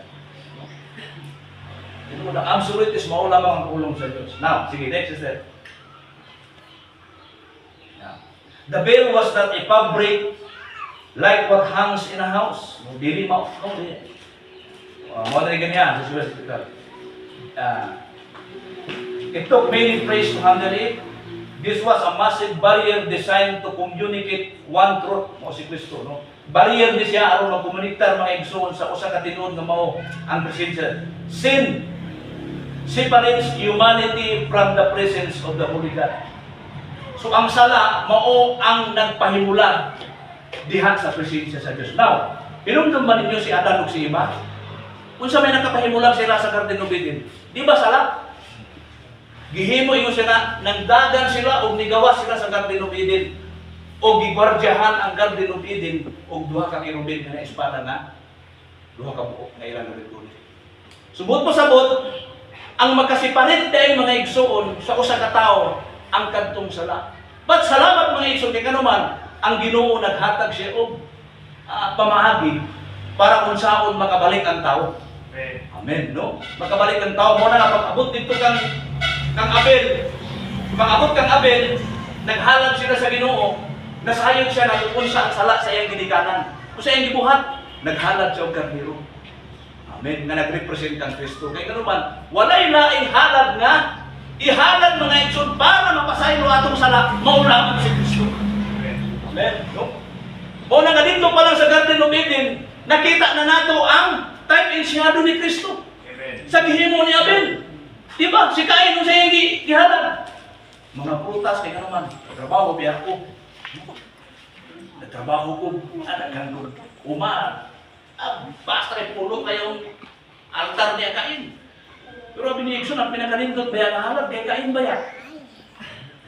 Ito na absolute is mao lamang ang pulong sa Dios. Now, sige, next is it. The veil was not a fabric like what hangs in a house. Dili mao dili. Mo na ganyan sa hospital. It took many praise to handle it. This was a massive barrier designed to communicate one truth mo si Kristo, no? Barrier ni siya aron magkomunikar mga igsoon sa usa ka tinuod nga mao ang presensya. Sin separates humanity from the presence of the Holy God. So ang sala mao ang nagpahimula diha sa presensya sa Dios. Now, hinumdum ba ninyo si Adan ug si Eva? Unsa may nakapahimulang sila sa Garden of Eden? Di ba sala? Gihimo ingon siya na nagdagan sila o nigawas sila sa Garden of Eden o gigwardyahan ang Garden of Eden o duha ka kirubin na espada na duha ka buok na ilang nabituli. Subot po sabot, ang makasiparit dahil mga igsoon sa usa ka tawo ang kadtong sala. But salamat mga igsoon kay kanuman ang Ginoo naghatag siya og pamahagi para unsaon makabalik ang tawo. Amen, no? Makabalik ang tao mo na pag-abot dito kang Abel, Pag-abot kang Abel, naghalad sila sa Ginoo, nasayod siya na kung sa ang sala sa iyang ginikanan. Kung sa iyang gibuhat, naghalad siya og kardero. Amen. Nga nagrepresent kang Kristo. Kaya gano'n man, walay laing halad nga, ihalad mga igsoon para mapasaylo atong sala, maulaman si Kristo. Amen. No? O nga dito pa lang sa Garden of Eden, nakita na nato ang type and shadow ni Kristo. Amen. Sa gihimo ni Abel. Diba? Si Cain nung siya yung gihalad. Mga prutas, kaya naman, trabaho biya ko. Nagtrabaho ko, hanggang basta rin pulo kayong altar niya Cain. Pero binigson, ang pinakalindot ba ang halad, kaya Cain ba yan?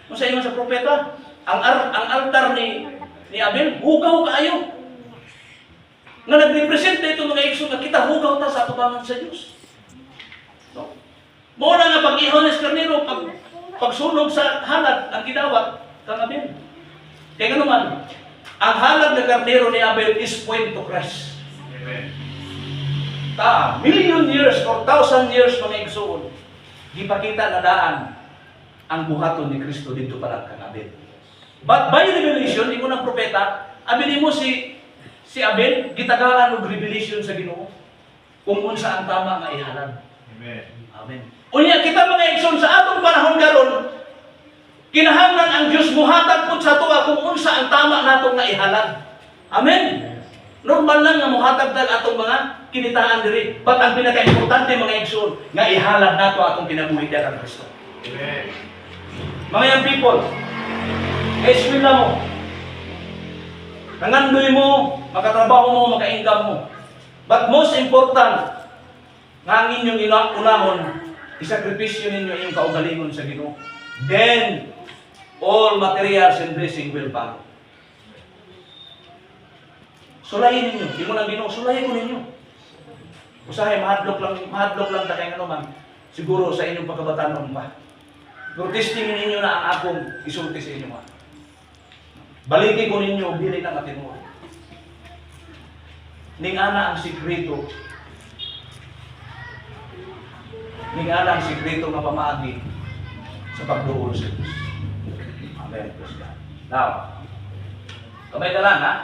Kung sa inyo sa propeta, ang altar ni Abel, hugaw kayo. Nga nag-represent na ito mga igsoon, na kita hugaw ta sa atubangan sa Diyos. No? Muna nga pag-ihon ni Karnero, pagsunog sa halad, ang gidawat, kang Abel. Kaya nga naman, ang halad na karnero ni Abel is point to Christ. Amen. Million years or 1,000 years mga igsoon, gipakita na daan ang buhaton ni Kristo dito pa lang kang Abel. But by revelation, imo ng propeta, abilin mo si Abel, gitagaan og revelation sa Ginoo kung unsa ang tama nga ihalad. Amen. Amen. Unya kita mga igsoon sa atong panahon karon, kinahanglan ang Dios muhatag pud sa tuwa kung unsa ang tama natong nga ihalad. Amen. Normal lang nga muhatag tag atong mga kinitaan diri. But ang pinaka-importante mga igsoon nga ihalad nato atong kinabuhi diha kang Kristo. Amen. Mga young people, eskwela mo, nangandoy mo, makatrabaho mo, maka-income mo. But most important, nga ang inyong unahon, isakripisyo ninyo inyong kaugalingon sa Ginoo. Then, all materials and blessing will follow. Sulayin ninyo, di mo lang Ginoo, sulayin ko ninyo. Usahay, mahadlok lang ta kay man, siguro sa inyong pagkabatanon pa. Pero testingin ninyo na ang akong isulti sa inyo. Balikin ko ninyo, dili na matinuod. Ning ana ang sikreto. Ning ana ang sikreto nga pamaagi sa pagduol sa Diyos. Amen. Now, kamay na lang ha.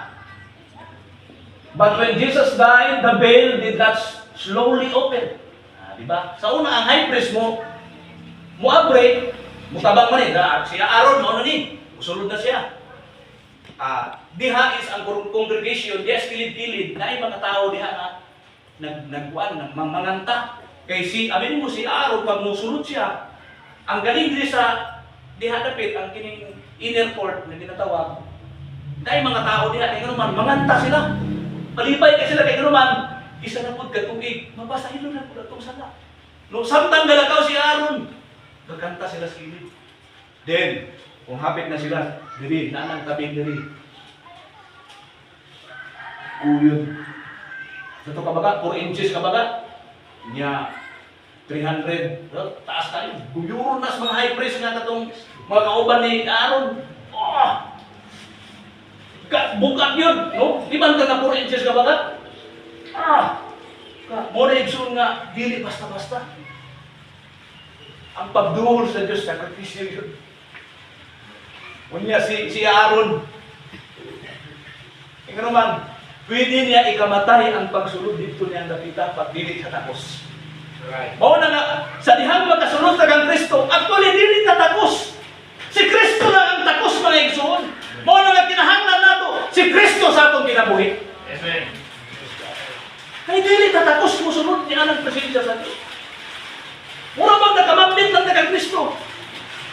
But when Jesus died, the veil did not slowly open. Diba? Sa una, ang high priest mo, muabre, mutabang man si Aaron, ano ni? Usulod na siya. Diha is ang congregation, diha is kilid-kilid, na ay mga tao diha na manganta. Kay amin mo si Aaron, pag musulod siya, ang galing din sa diha dapit, ang kining inner court na tinatawag, na ay mga tao diha, kaya naman, manganta sila. Malipay ka sila, kaya naman, isa na po katubig, mabasahin na po itong sala. No, samtang galakaw si Aaron, gaganta sila sa kilid. Then, kung hapit na sila, diri, naanang tabing diri. Uyod. Sa ito kabaga, 4 inches kabaga. Niya, 300. Taas tayo. Guyuro na sa mga high priest nga katong mga kauban ni Aaron. Bukat yun. No? Di ba ka na 4 inches kabaga? Muna igsoon nga, dili basta-basta. Ang pagduhol sa Diyos, sakripisyo yun. Unya si Aaron, ikaw naman, pwede niya ikamatay ang pagsulod dito niyang napita pag dili sa takos. Right. Mao na nga, sa dihang makasulod sa kang Kristo, actually dili ka takos. Si Kristo lang ang takos mga igsoon. Mao na nga kinahanglan nato, si Kristo sa atong kinabuhi. Amen. Kay dili ka takos mo sunod niya ang presensya sa Dios. Mura bang nakamapit lang na kang Kristo?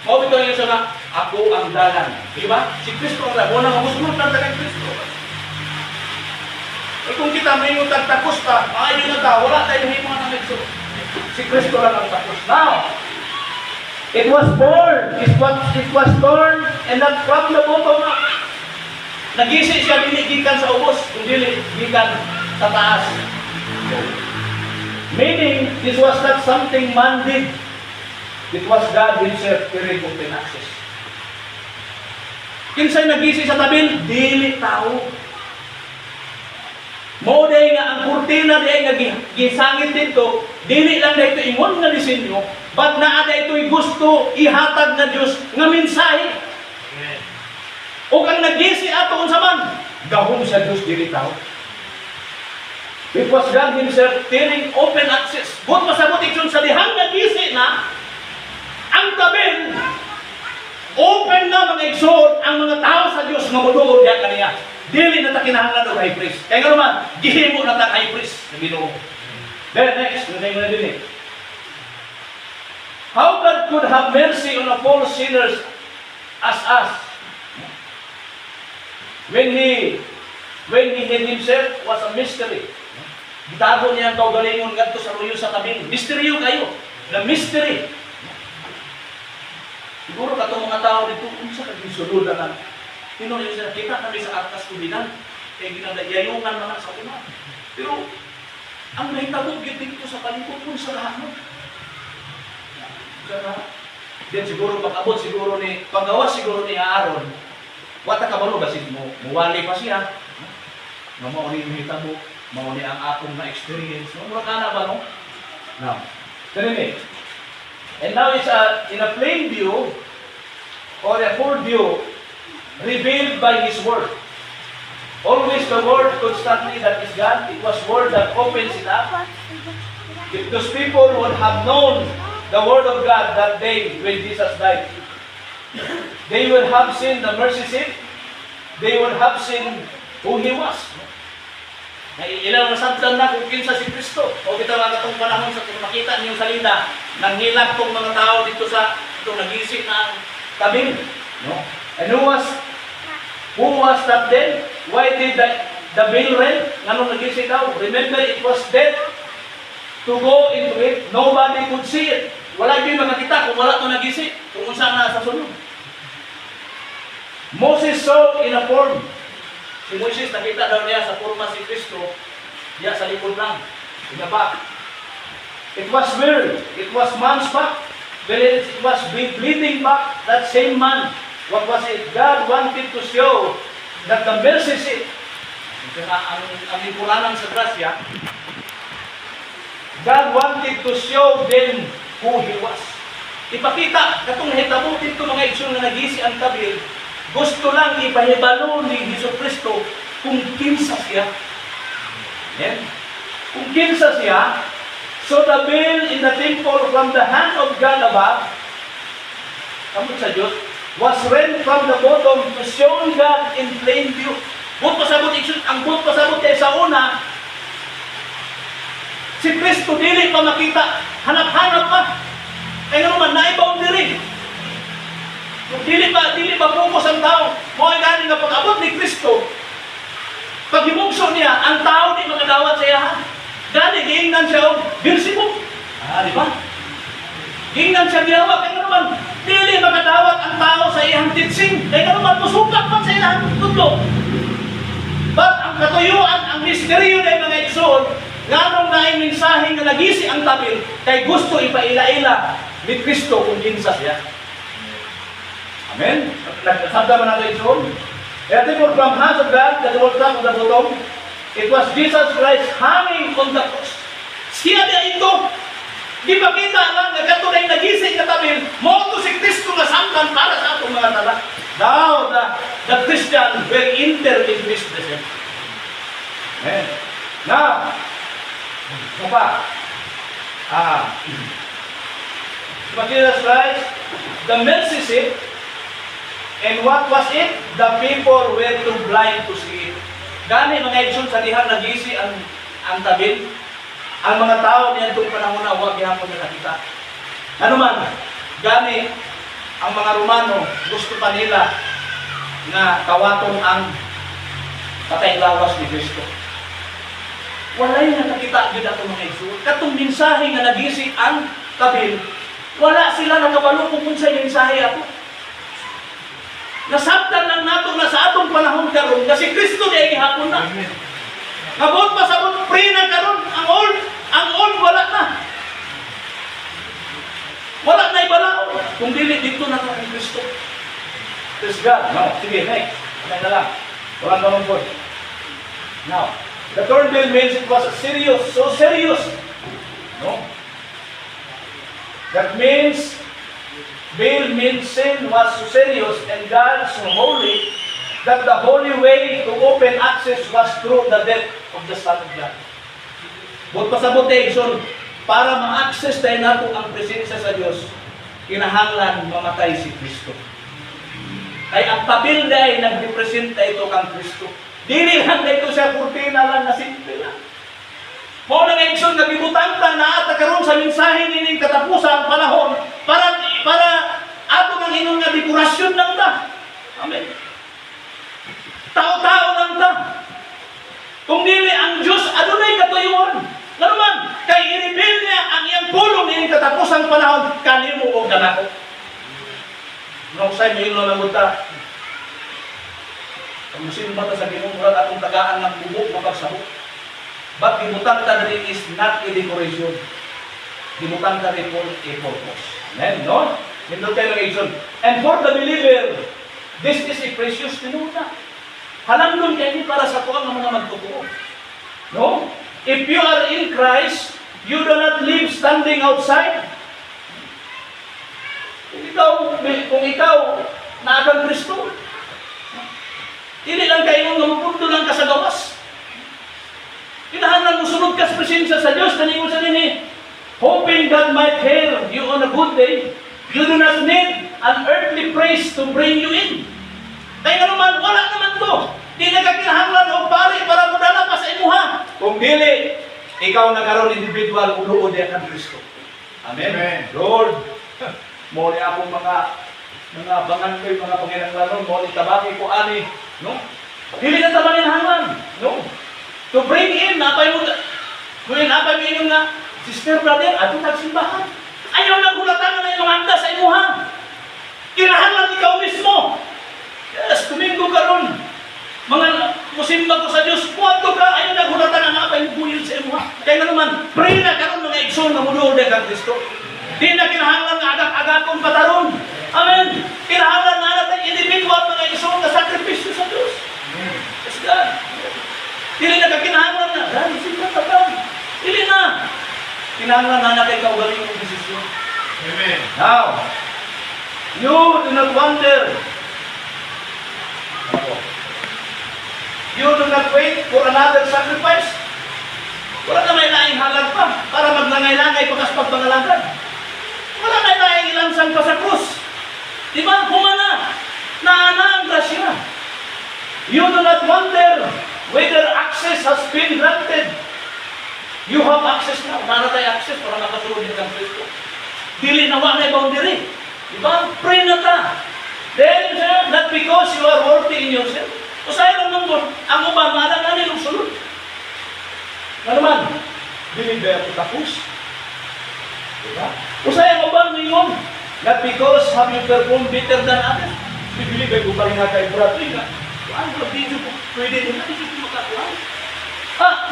Mao bitaw niya sa nga, ako ang dalan. Di ba? Si Kristo ang dalan. Muna nga musulod lang na kang Kristo. Eh kung kita may yung tagtakos ta, maayon na ta, wala tayo himo ng Kristo. Si Kristo lang ang takos. Now, it was born, it was born, and not from the bottom up. Nagisi siya, dinigikan sa ubos, kung dili, gikan sa taas. Meaning, this was not something man did. It was God Himself carrying open access. Kinsay nagisi sa tabil, dili tao. Mao day nga ang kurtina day nga gisangit dito, dili lang dito ingon nga disenyo, but naa daytoy gusto ihatag nga Dios nga mensahe. Amen. O ang nagisi ato unsa man, gahom sa Dios dili tao. It was God Himself telling open access. But masabot ikson sa dihang nagisi na, ang tabil, open na mga igsoon ang mga tao sa Diyos nga muduol diya kaniya. Dili na ta kinahanglan og high priest. Kaya nga naman, gihimo na ta high priest sa Ginoo. Then next, nagay mo na din eh. How God could have mercy on a false sinners as us? When He Himself was a mystery. Gitago niya ang kaugalingon ngadto sa ruyo sa tabi. Misteryo kayo. Na mystery. Siguro katong mga tao dito, unsa ka gisulod na Pinoy sila, kita kami sa atas kubinan. Kaya ginagayayungan mga sa una. Pero, ang nahitabo dito sa palibot kung sa lahat mo. Then siguro pag-abot siguro ni, paggawa siguro ni Aaron, wata kabalo ba mo, muwali pa siya. Mamo ni nahitabo, mao ni ang akong na experience. Mura ka na ba no? Now, ganun And now it's in a plain view or a full view revealed by His Word. Always the Word constantly that is God. It was Word that opens it up. If those people would have known the Word of God that day when Jesus died, they would have seen the mercy seat. They would have seen who He was. Ilang nasabtan na kung kinsa si Kristo. O kita mga katong panahon sa kung makita niyong salida, nanghilak tong mga tao dito sa itong nagising na ang tabil. No? And who was that then? Why did the veil rent? Anong nagising daw? Remember, it was death to go into it. Nobody could see it. Wala yung makakita kung wala ito nagising. Kung saan na sa sunod. Moses saw in a form. Si Moises, nakita daw niya sa forma si Kristo, diya sa likod lang, in the back. It was weird. It was man's back. It was bleeding back. That same man. What was it? God wanted to show that the mercy seat, ang lipunanan sa grasya, God wanted to show them who He was. Ipakita, katong hitabutin ko mga igsoon na nagisi ang tabil, gusto lang ipahibalo ni Jesucristo kung kinsa siya. Amen? Kung kinsa siya, so the veil in the temple from the hand of God above, kamot sa Diyos, was rent from the bottom to show God in plain view. But pasabot, ang but pasabot tayo sa una, si Kristo dili pa makita, hanap-hanap pa. Kaya naman, naiboundary. Dili pa focus ang tao. Mga gani nga pag-abot ni Kristo, pag himugso niya, ang tao di makadawat sa iya. Gani, giingnan siya, Beelzebub. Di ba? Giingnan siya giyawa, kaya naman, dili makadawat ang tao sa iyang teaching. Kaya naman, musukat pa sa iyang tudlo. But ang katuyuan, ang misteryo na mga igsoon, nganong na yung mensahe nga nagisi ang tabil, kay gusto ipaila-ila ni Kristo kung kinsa siya. Amen? Nagsabda man natin ito. Therefore, from hands of God, the word of the bottom, it was Jesus Christ hanging on the cross. Siya niya ito. Di ba kita lang, nagkatunay nagising na tabil, mo si Kristo na samdan para sa atong mga tala. Now, the Christian will enter into His presence. Amen. Now, ano pa? Jesus Christ, the mercy seat. And what was it? The people were too blind to see it. Gani mga igsoon sa dihang nagisi ang tabil. Ang mga tao niya itong panahon na huwag gihapon na nakita. Ano man, gani ang mga Romano gusto pa nila na kawaton ang patay lawas ni Kristo. Wala yung nakakita agad ato mga igsoon. Katong mensahe nga nagisi ang tabil, wala sila nakabalo kung sa mensahe ato. Nasabtan lang nato na sa atong panahon karon kasi Kristo di ay gihapon na. Ngabot pasabot pre na karon ang old wala na. Wala na ibalaw kung dili dito na kay Kristo. Praise God. No, sige, next. Okay na lang. Walang ganun po. Now, The term bill means it was serious, so serious. No? That means, bill means sin was so serious and God so holy that the holy way to open access was through the death of the Son of God. But pasabot son, para ma-access tayo nato ang presensya sa Diyos, kinahanglan mamatay si Kristo. Kaya ang pabil na ay nag-represent ito kang Kristo. Dili lang na ito siya kurtina lang na simple lang. Mo na nga ikson, nagibutang ta na at karon sa mensahe nining katapusan panahon para ato ng inyong nga dekorasyon lang ta. Amen. Tao-tao lang ta. Kung dili ang Diyos, adunay katuyuan. Ano man, kay i-reveal niya ang iyang pulong nining katapusan panahon kanimo o kanako. Nung sa'yo, may ilo na muta. Ang musin ba sa ginumurag atong tagaan ng bubok mapagsabot? But gibutang ta rin is not a decoration. Gibutang ta rin for a purpose. Amen, no? Nindot kayo ng action. And for the believer, this is a precious tinuna. Halangdon kayo para sa tuwang ng mga magtutuo. No? If you are in Christ, you do not live standing outside. Kung ikaw na kang Kristo, hindi lang kayo mamupunto lang ka sa gawas. Kinahanglan mo sunod ka sa presensya sa Diyos, kaningon sa nini, hoping God might hear you on a good day. You do not need an earthly praise to bring you in. Kaya naman, wala naman to. Di na ka kinahanglan o pari para mudala pa sa imuha. Kung dili, ikaw nagkaroon individual ulood yan ang Kristo. Amen. Amen. Lord, mo ni akong mga bangan ko'y mga panginanglanon, mo ni tabaki ko ani, no? Dili na tabanin hangan, no? To bring in, napay mo inyong nga, sister, brother, ato nagsimbahan. Ayaw na gulatangan na yung handa sa imuha. Kinahanglan ikaw mismo. Yes, tuminggo ka ron. Mga musimba ko sa Diyos, kuwanto ka, ayaw na gulatangan na napay mo buyod sa imuha. Kaya naman, pray na ka ron mga igsoon na mulood kang Kristo. Di na kinahanglan nga agak-agatong pataron. Amen. Kinahanglan na natin individual mga igsoon na sakripisyo sa Diyos. Yes, God. Dili na ka kinahanglan na. Dahil sila ka ba? Dili na. Kinahanglan na natin kaugaling yung desisyon. Amen. Now, you do not wonder. You do not wait for another sacrifice. Wala na may laing halag pa para maglangay-langay pagkas pagpangalangkan. Wala na laing ilansang pa sa krus. Diba? Humana. Naana ang grasya. You do not wonder whether access has been granted. You have access now. Naratay access para makasulod din kang Kristo. Dili na wala na boundary. Diba? Pray na ta. Then, not because you are worthy in yourself. Usay lang nung ang uban, malang na nilang sulod. Ano man? Dili ba ito tapos? Diba? Usay ang uban ngayon. Not because have you performed better than others. Bibili ba yung uban nga kay Bradley nga? Ano ba video ko? Pwede din na, hindi ko makakuha.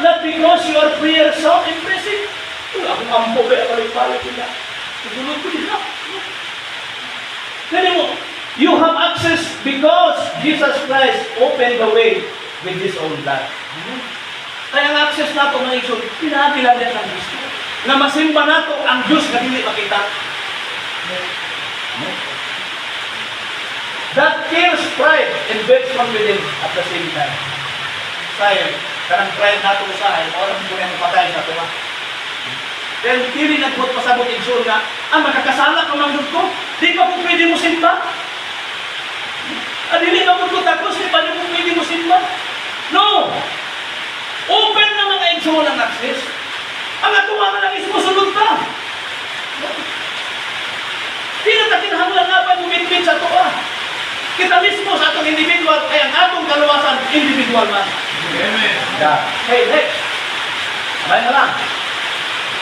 Not because your prayer so impressive. Akong ampo ba, palik-palik nila. Sigulog ko nila. Kaya mo, you have access because Jesus Christ opened the way with His own blood. Kaya ang access na ito, mga iso, pinahagilan din ng Kristo. Na masimba na ito ang Diyos na hindi makita. That kills pride and builds confidence at the same time. Sayang, karang pride na ito usahay, oras mo rin patay sa ito. Pero hindi nagbuot pasabot igsoon nga, magkakasala ka mang ko, di pa po pwede mo simba. Dili na po tapos, di pa niyo po pwede mo simba. No! Open na mga igsoon ang access. Ang atuwa na lang is musulod ka. Di na takinahanglan nga pa bumit-bit sa tuwa. Kita mismo sa atong individual, kaya ang atong kaluwasan, individual man. Amen. Yeah. Hey, next. Kamay na lang.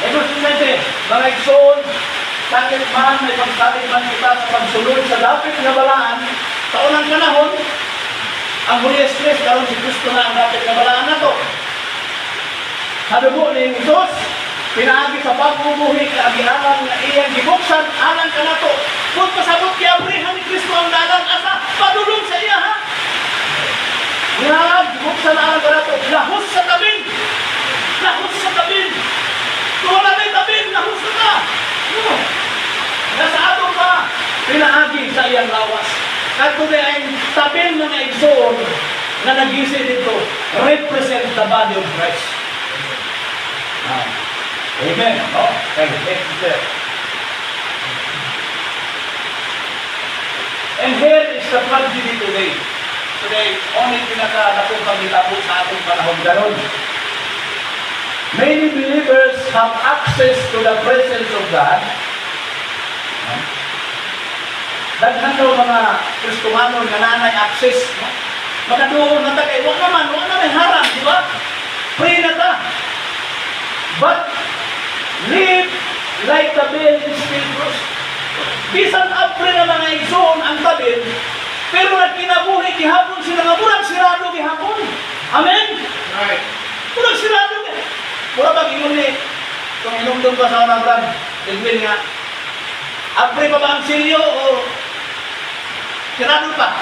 Hebrews 20, mga igsoon, sakit man, may pagsalit man kita sa pagsunod sa dapit na balaan, sa unang panahon, ang huli stress, karon si Kristo na ang dapit na balaan na to. Sabi po ni Jesus, pinaagi sa pagbubuhi ka aginalan na iyang gibuksan, alang ka na to. Kung pasabot kay Abraham ni Kristo ang dalang asa, padulong sa iya ha. Ginalan, gibuksan alang ka na to. Lahos sa tabing, sa iyang lawas. At today ay tabil mga igsoon na nag-isip dito, represent the body of Christ. Amen. Oh, thank you. And here is the tragedy today. Today, only pinaka-dakong pagkitabo sa atong panahon ganon. Many believers have access to the presence of God. Daghan daw mga Kristumano nga nanay access. Makadoon na ta kay wala naman harang, di ba? Pray na ta. But live like the bell is still crossed. Bisan apre na mga igsoon ang tabil, pero nagkinabuhi gihapon sila nga murag sirado gihapon. Amen? Right. Murag sirado gihapon. Mura pag ingon ni, kung inumdum pa sa unang brand, Edwin nga, apre pa ba ang silyo o sirado pa?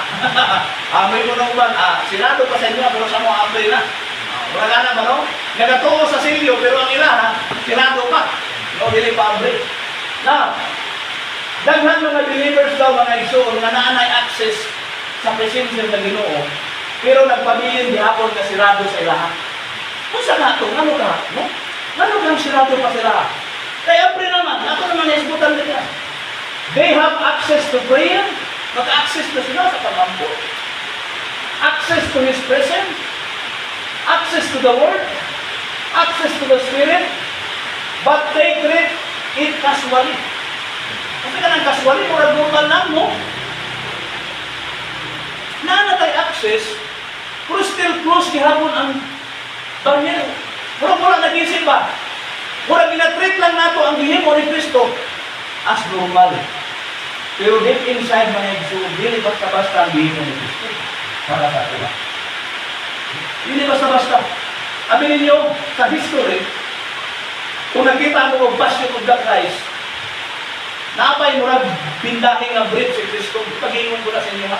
Amoy mo nung ban, sirado pa sa inyo, pero sa mga apre na. Wala na ba, no? Nagatuo sa silyo, pero ang ila, sirado pa. No, dili pa apre. Now, daghan mga believers daw, mga igsoon, nga naanay access sa presensya ng Ginoo, pero nagpabilin gihapon ka sirado sa ilaha. Kung sa nato, ano ka? No? Ano kang sirado pa sila? Kaya pre naman, ato naman naisbutan nila. They have access to prayer, maka-access na sila sa pag-ampo. Access to His presence, access to the Word, access to the Spirit, but they treat it casually. Kasi ka ng casually, murag normal lang, no? Nanatay access, pero still close gihapon ang barrier. Murag nag-isip ba? Murag ginatreat lang nato ang gihimo ni Kristo as normal. Pero deep inside mga igsoon, dili basta-basta ang gihimo ni Kristo. Para sa atin. Dili basta-basta. Aminin niyo, sa history, kung nakita mo ang passion of the Christ, napay murag bindahing nga bridge si Kristo. Pag-iingon ko na sa inyo ha.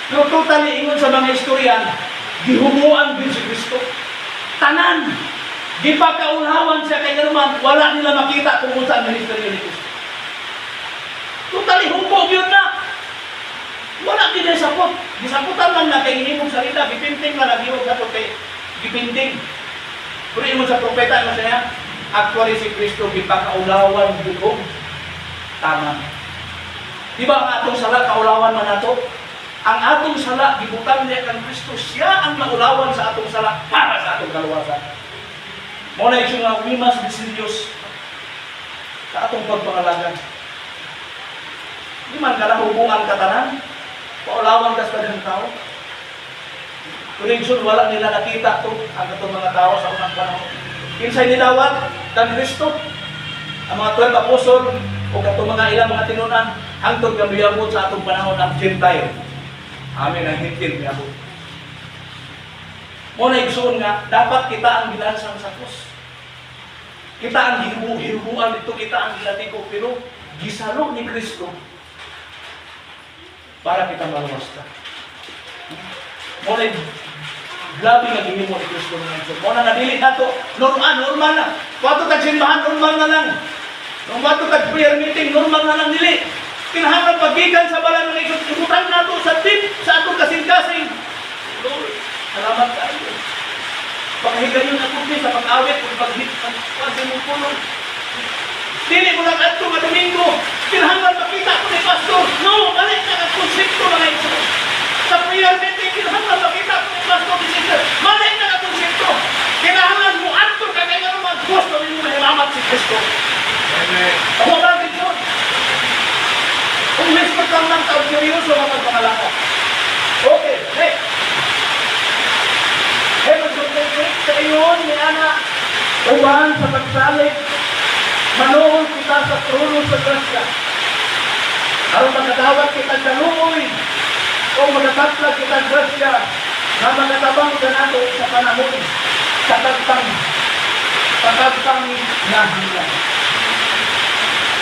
Pero totally ingon sa mga historian, gihumuan din si Kristo. Tanan, di pa kaulawan siya kay naman, wala nila makita kung kung saan ministeryo ni Kristo. Totally humbog yun na. Wala din ay sapot. Gisaputan lang na kay himong salita, gipinting lang nagiwag na ito kay gipinting. Pero imong sa propeta, ano siya? Actually si Kristo, di pa kaulawan bukog. Tama. Di ba ang atong sala, kaulawan man nato? Ang atong sala, gibutang niya kang Kristo, siya ang naulawan sa atong sala para sa atong kaluwasan. Muna yung nga, we must be serious sa atong pagpangalagan. Di man ka lang hubungan katanan, paulawan ka sa kanyang tao. Kuningson, wala nila nakita ito, ang itong mga tao sa unang panahon. Kinsay nilawat, kang Kristo, ang mga 12 apostol, o katong mga ilang mga tinunan, hangtod nga miyabot sa atong panahon ang Gentile. Amen ang hintil miyabot. Muna igsoon nga, dapat kita ang gilansang sa krus. Kita ang hirubuan dito, kita ang gilatiko, pero gisalo ni Kristo para kita maluwasta. Muna grabe nga gihimo ni Kristo ng igsoon. Muna nadili nato, normal na. Wato tagsimbahan, normal na lang. Nung wato tag-prayer meeting, normal na lang dili. Kinahanglan pagikan sa balang ng igsoon, ibutan nato sa tip, sa atong kasing-kasing. Lord, salamat kayo. Paghigayon ako sa pag-awit, pag-pagsin mo pulong. Dili mo lang ato nga Domingo, kinahanglan makita ko ni Pastor. No, balik na ang konsepto mga igsoon. Sa prayer meeting, kinahanglan makita ko ni Pastor. Balik na ang konsepto. Kinahanglan mo ato ka kaya naman gusto rin mo mahilamat si Kristo. Amen. Ako lang din yun. Kung mismo lang ng tao, seryoso ang pagpangalaka. Okay, next. Magsusunod sa iyon ni Ana, uwan sa pagsalig, manoon kita sa trono sa grasya. Ang magkatawag kita galuoy, o magkataplag kita grasya, na magkatabang ka nato sa panahon, sa tatang nahiya.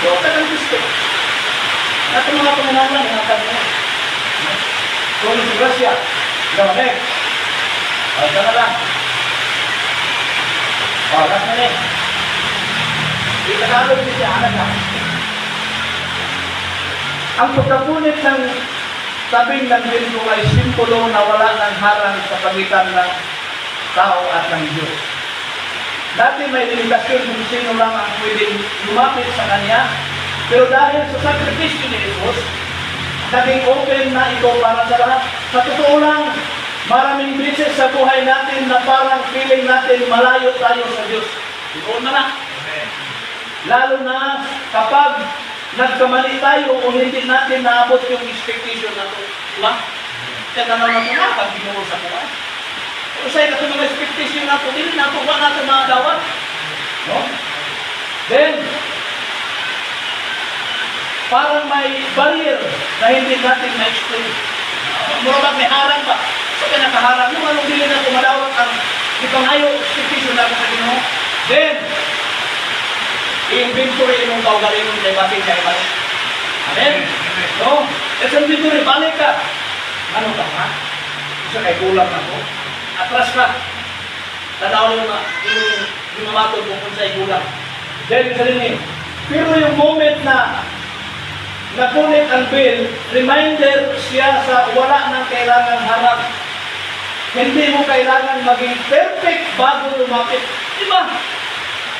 So, tagang gusto. At ang mga pangalangan, ingatan mo. Trono sa grasya. Now, next. Ito na lang. Last na rin. Itagalog niya siya, anak na. Ang pagkapunit ng tabing ng bento ay simbolo na wala ng harang sa pagitan ng tao at ng Diyos. Dati may limitasyon kung sino lang ang pwedeng lumapit sa Kanya, pero dahil sa sakripisyo ni Jesus, naging open na ito para sa lahat. Sa totoo lang, maraming beses sa buhay natin na parang feeling natin malayo tayo sa Diyos. Ito na. Lalo na kapag nagkamali tayo o hindi natin naabot yung expectation natin. Diba? Kaya naman ito na, pag ginuro sa kuha. Kung sa'yo na mga expectation natin, hindi natin ba natin mga dawat? No? Then, parang may barrier na hindi natin na-explain. Murabag may harang ba? So, kaya nakaharang. Yung anong dili na tumadawat ang ipangayo expectation natin sa Ginoo. Then, i-inventory yung kaugalingon kay bakit kay balik. Amen? No? Kasi inventory, balik ka. Ano ka ha? Isa kay kulang ako. Atras ka. Tanaw yung mamatod kung sa'y kulang. Then, isa rin pero yung moment na nakunit ang bill, reminder siya sa wala ng kailangan harap. Hindi mo kailangan maging perfect bago lumapit. Diba?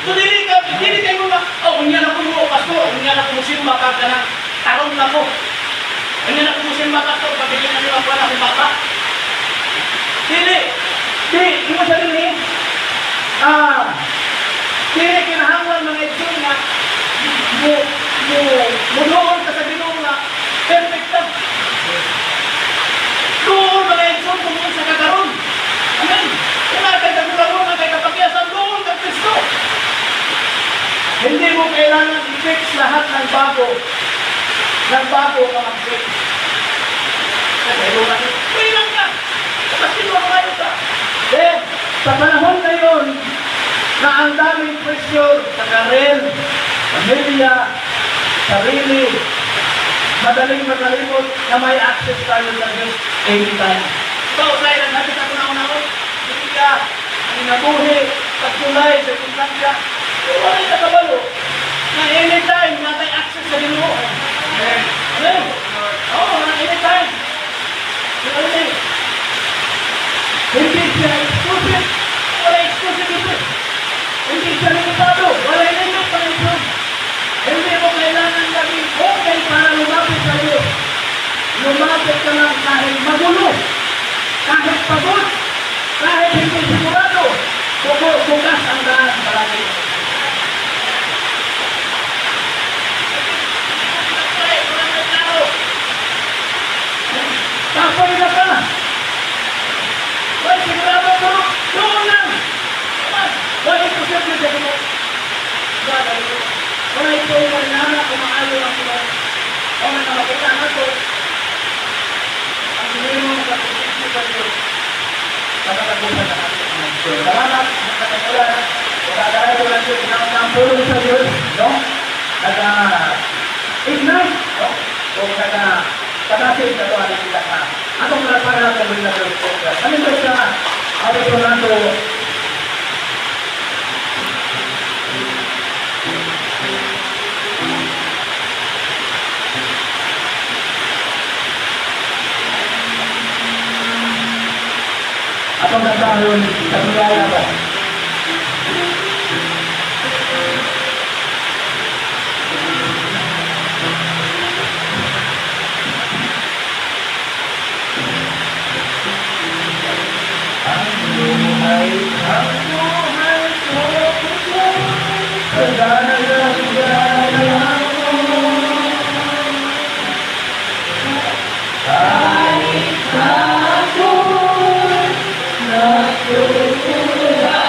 So, hindi kayo na, unyan ako mo, pastor, unyan ako mo simba ka na, tarong na ko. Unyan ako mo simba ka, pastor, pagiging na nila pa na kung bata. Hindi mo sa rin hindi kinahanglan mga ito na, doon ka sa Ginoo na perfect ka. Doon mga Edson kung sa kakaroon. Amen. Kung nakay kagulawon, nakay kapagyasan, doon ka Kristo. Hindi mo kailangan i-fix lahat ng bago. Ng bago ka mag-fix. Kasi ilunan nyo, kailan ka. Kasi lumayo ka. Then, sa panahon na yun, na ang daming pressure sa karir, pamilya, sarili, madaling makalimot na may access tayo sa Diyos anytime. So, sa'yo lang natin ako na unahon, hindi ka inabuhi, pagkulay sa kumplansya, wala yung nakabalo na anytime na may access sa Ginoo. Amen? Oo, na anytime. Hindi siya exclusive, wala exclusivity. Hindi siya limitado, wala limit pa rin. Hindi mo kailangan maging okay para lumapit sa iyo. Lumapit ka lang kahit magulo, kahit pagod, kahit hindi sigurado, bukas ang daan palagi. Kapoy na ka! Wala sigurado mo, doon lang! Wala ito siya sa Ginoo. Wala ito yung marinana kung maayo ang sila. O may nakakita na ito. Ang sinili mo sa pagkikita sa Diyos. Nakakagulat na natin. Salamat, nakakatulan. Nakakaray ko lang Diyos. Nakakapulong sa Diyos. No? Naka-ignite. O naka-patasin na ito ang kita ka. Atong para natin yung Diyos. Ano ito siya? Ako ito na ito. Atong natahon sa nilaya ko. Kahit ako na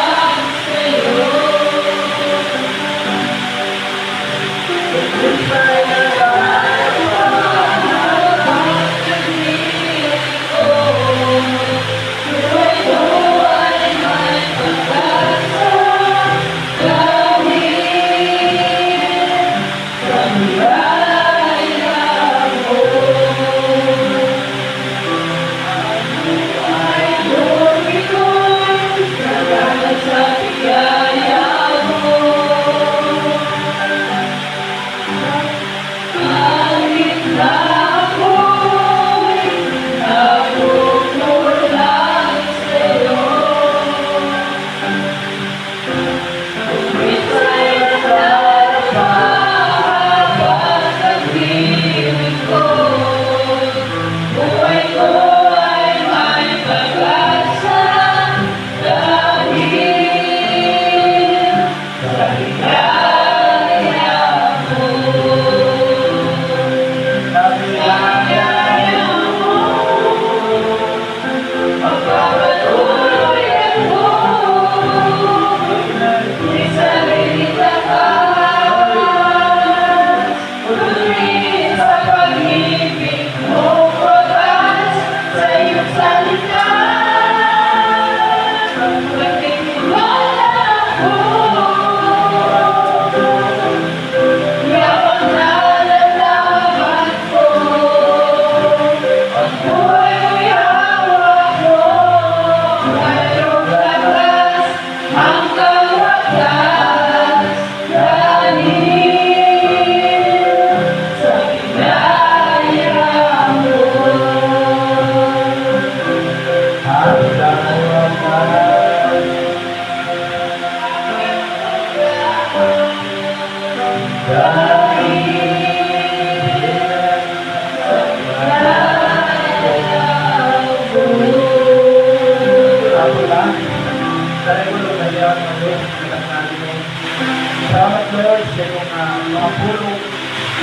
Salamat Lord sa iyong mga pulong.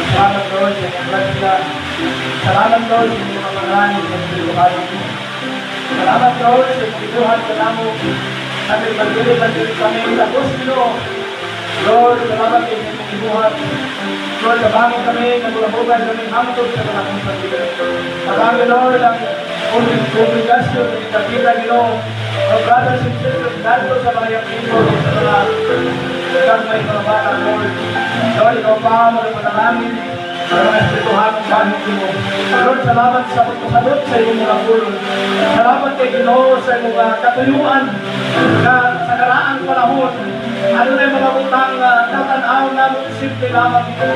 Salamat Lord sa iyong grasya. Salamat Lord sa iyong mga pangalan sa iyong lukalan mo. Salamat Lord sa iyong ibuhan ka namo. Kami magdili kami tapos nyo. Lord, salamat sa iyong ibuhan. Lord, nabangon kami, nagulabugan kami hangtod sa kalakong pagbilan. Marami Lord ang congregasyon ng kapila nyo. Our brothers and sisters, dito sa mga yakito, sa mga may mga bata, Lord. Lord, ikaw pa, magpapanalangin sa mga espirituhan ng bahit mo. Lord, salamat sa pagpasalot sa iyong mga pulong. Salamat kay Ginoo sa iyong mga katuyuan na sa karaang panahon. Ano na yung mga utang tatanaw namin simple lamang ito.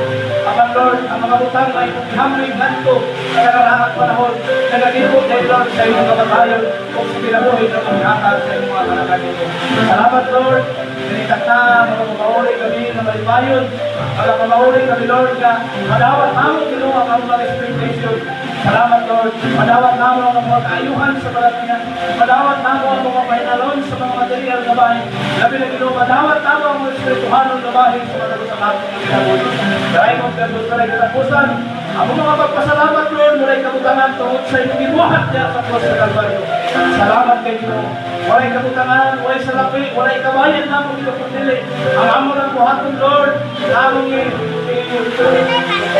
Aman Lord, ang mga utang ay hamling ganto sa karaang panahon. Nagagipot kay Lord sa iyong kamatayon o sa pinabuhay ng pagkakal sa iyong mga kanakan ito. Salamat Lord. Ganitag na, mga kumahuli kami na malibayon. Mga kumahuli kami, Lord, na madawat namin Ginoo ang mga expectation. Salamat, Lord. Madawat namin ang mga kaayuhan sa balat niya. Madawat namin ang mga pahinalon sa mga material na bahay. Labi na Ginoo, madawat namin ang mga espirituhanong na bahay sa mga nagusakat ng kinabuhi. Dahil mo kaya gusto rin katapusan. Ang mga pagpasalamat, Lord, mula'y kabutangan tungkol sa iyong gibuhat niya sa Diyos sa Kalbaryo. Salamat kay Ginoo. Wala'y kabutangan, wala'y salapi, wala'y kabayan na mong ikapundili. Ang amon ang buhaton, Lord, among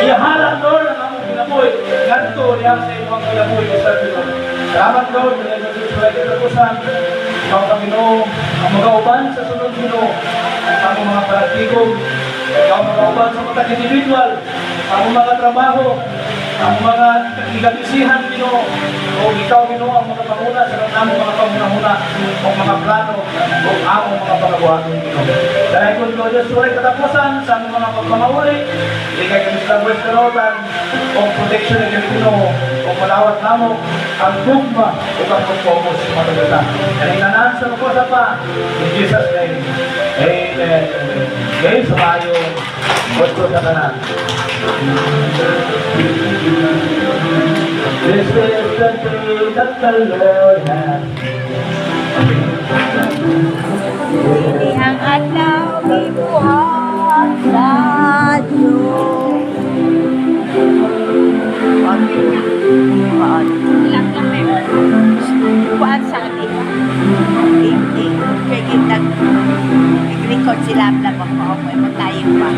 iyahalan, Lord, ang among kinabuhi. Ganito niya sa iyong kinabuhi sa Diyos. Salamat, Lord, na ito sa katapusan. Ikaw ang Ginoo, ang mga uban sa sunod Ginoo, ang mga paratigong, ikaw ang mga uban sa mga individual, ang mga trabaho, ang mga igabisihan Ginoo, o ikaw Ginoo ang mga panguna sa among mga panguna o mga plano o among mga pagabuhaton Ginoo. Dahil kung Lord Diyos, suray katapusan sa among mga pagmamahuli, ikay kami sa Lord karotan o protection ng Ginoo o malawat namo ang tugma o ang pag-focus sa mga gata. Yan inanan sa mga pa in Jesus' name. Amen. Ngayon sa tayo, gusto sa kanan. This is the day that the Lord has Ang adlaw gibuhat sa Diyos. Ilang kami. Kuhaan sa atin. Kaya nag-record sila lang ako. May tayo pa.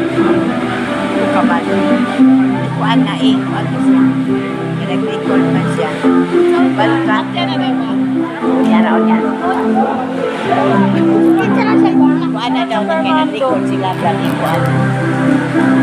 Kaman. Kuhaan na kuhaan na siya. Nag-record man siya. Balikan. Yan raw yan. Kuhaan na daw na kaya nag-record sila lang kuhaan.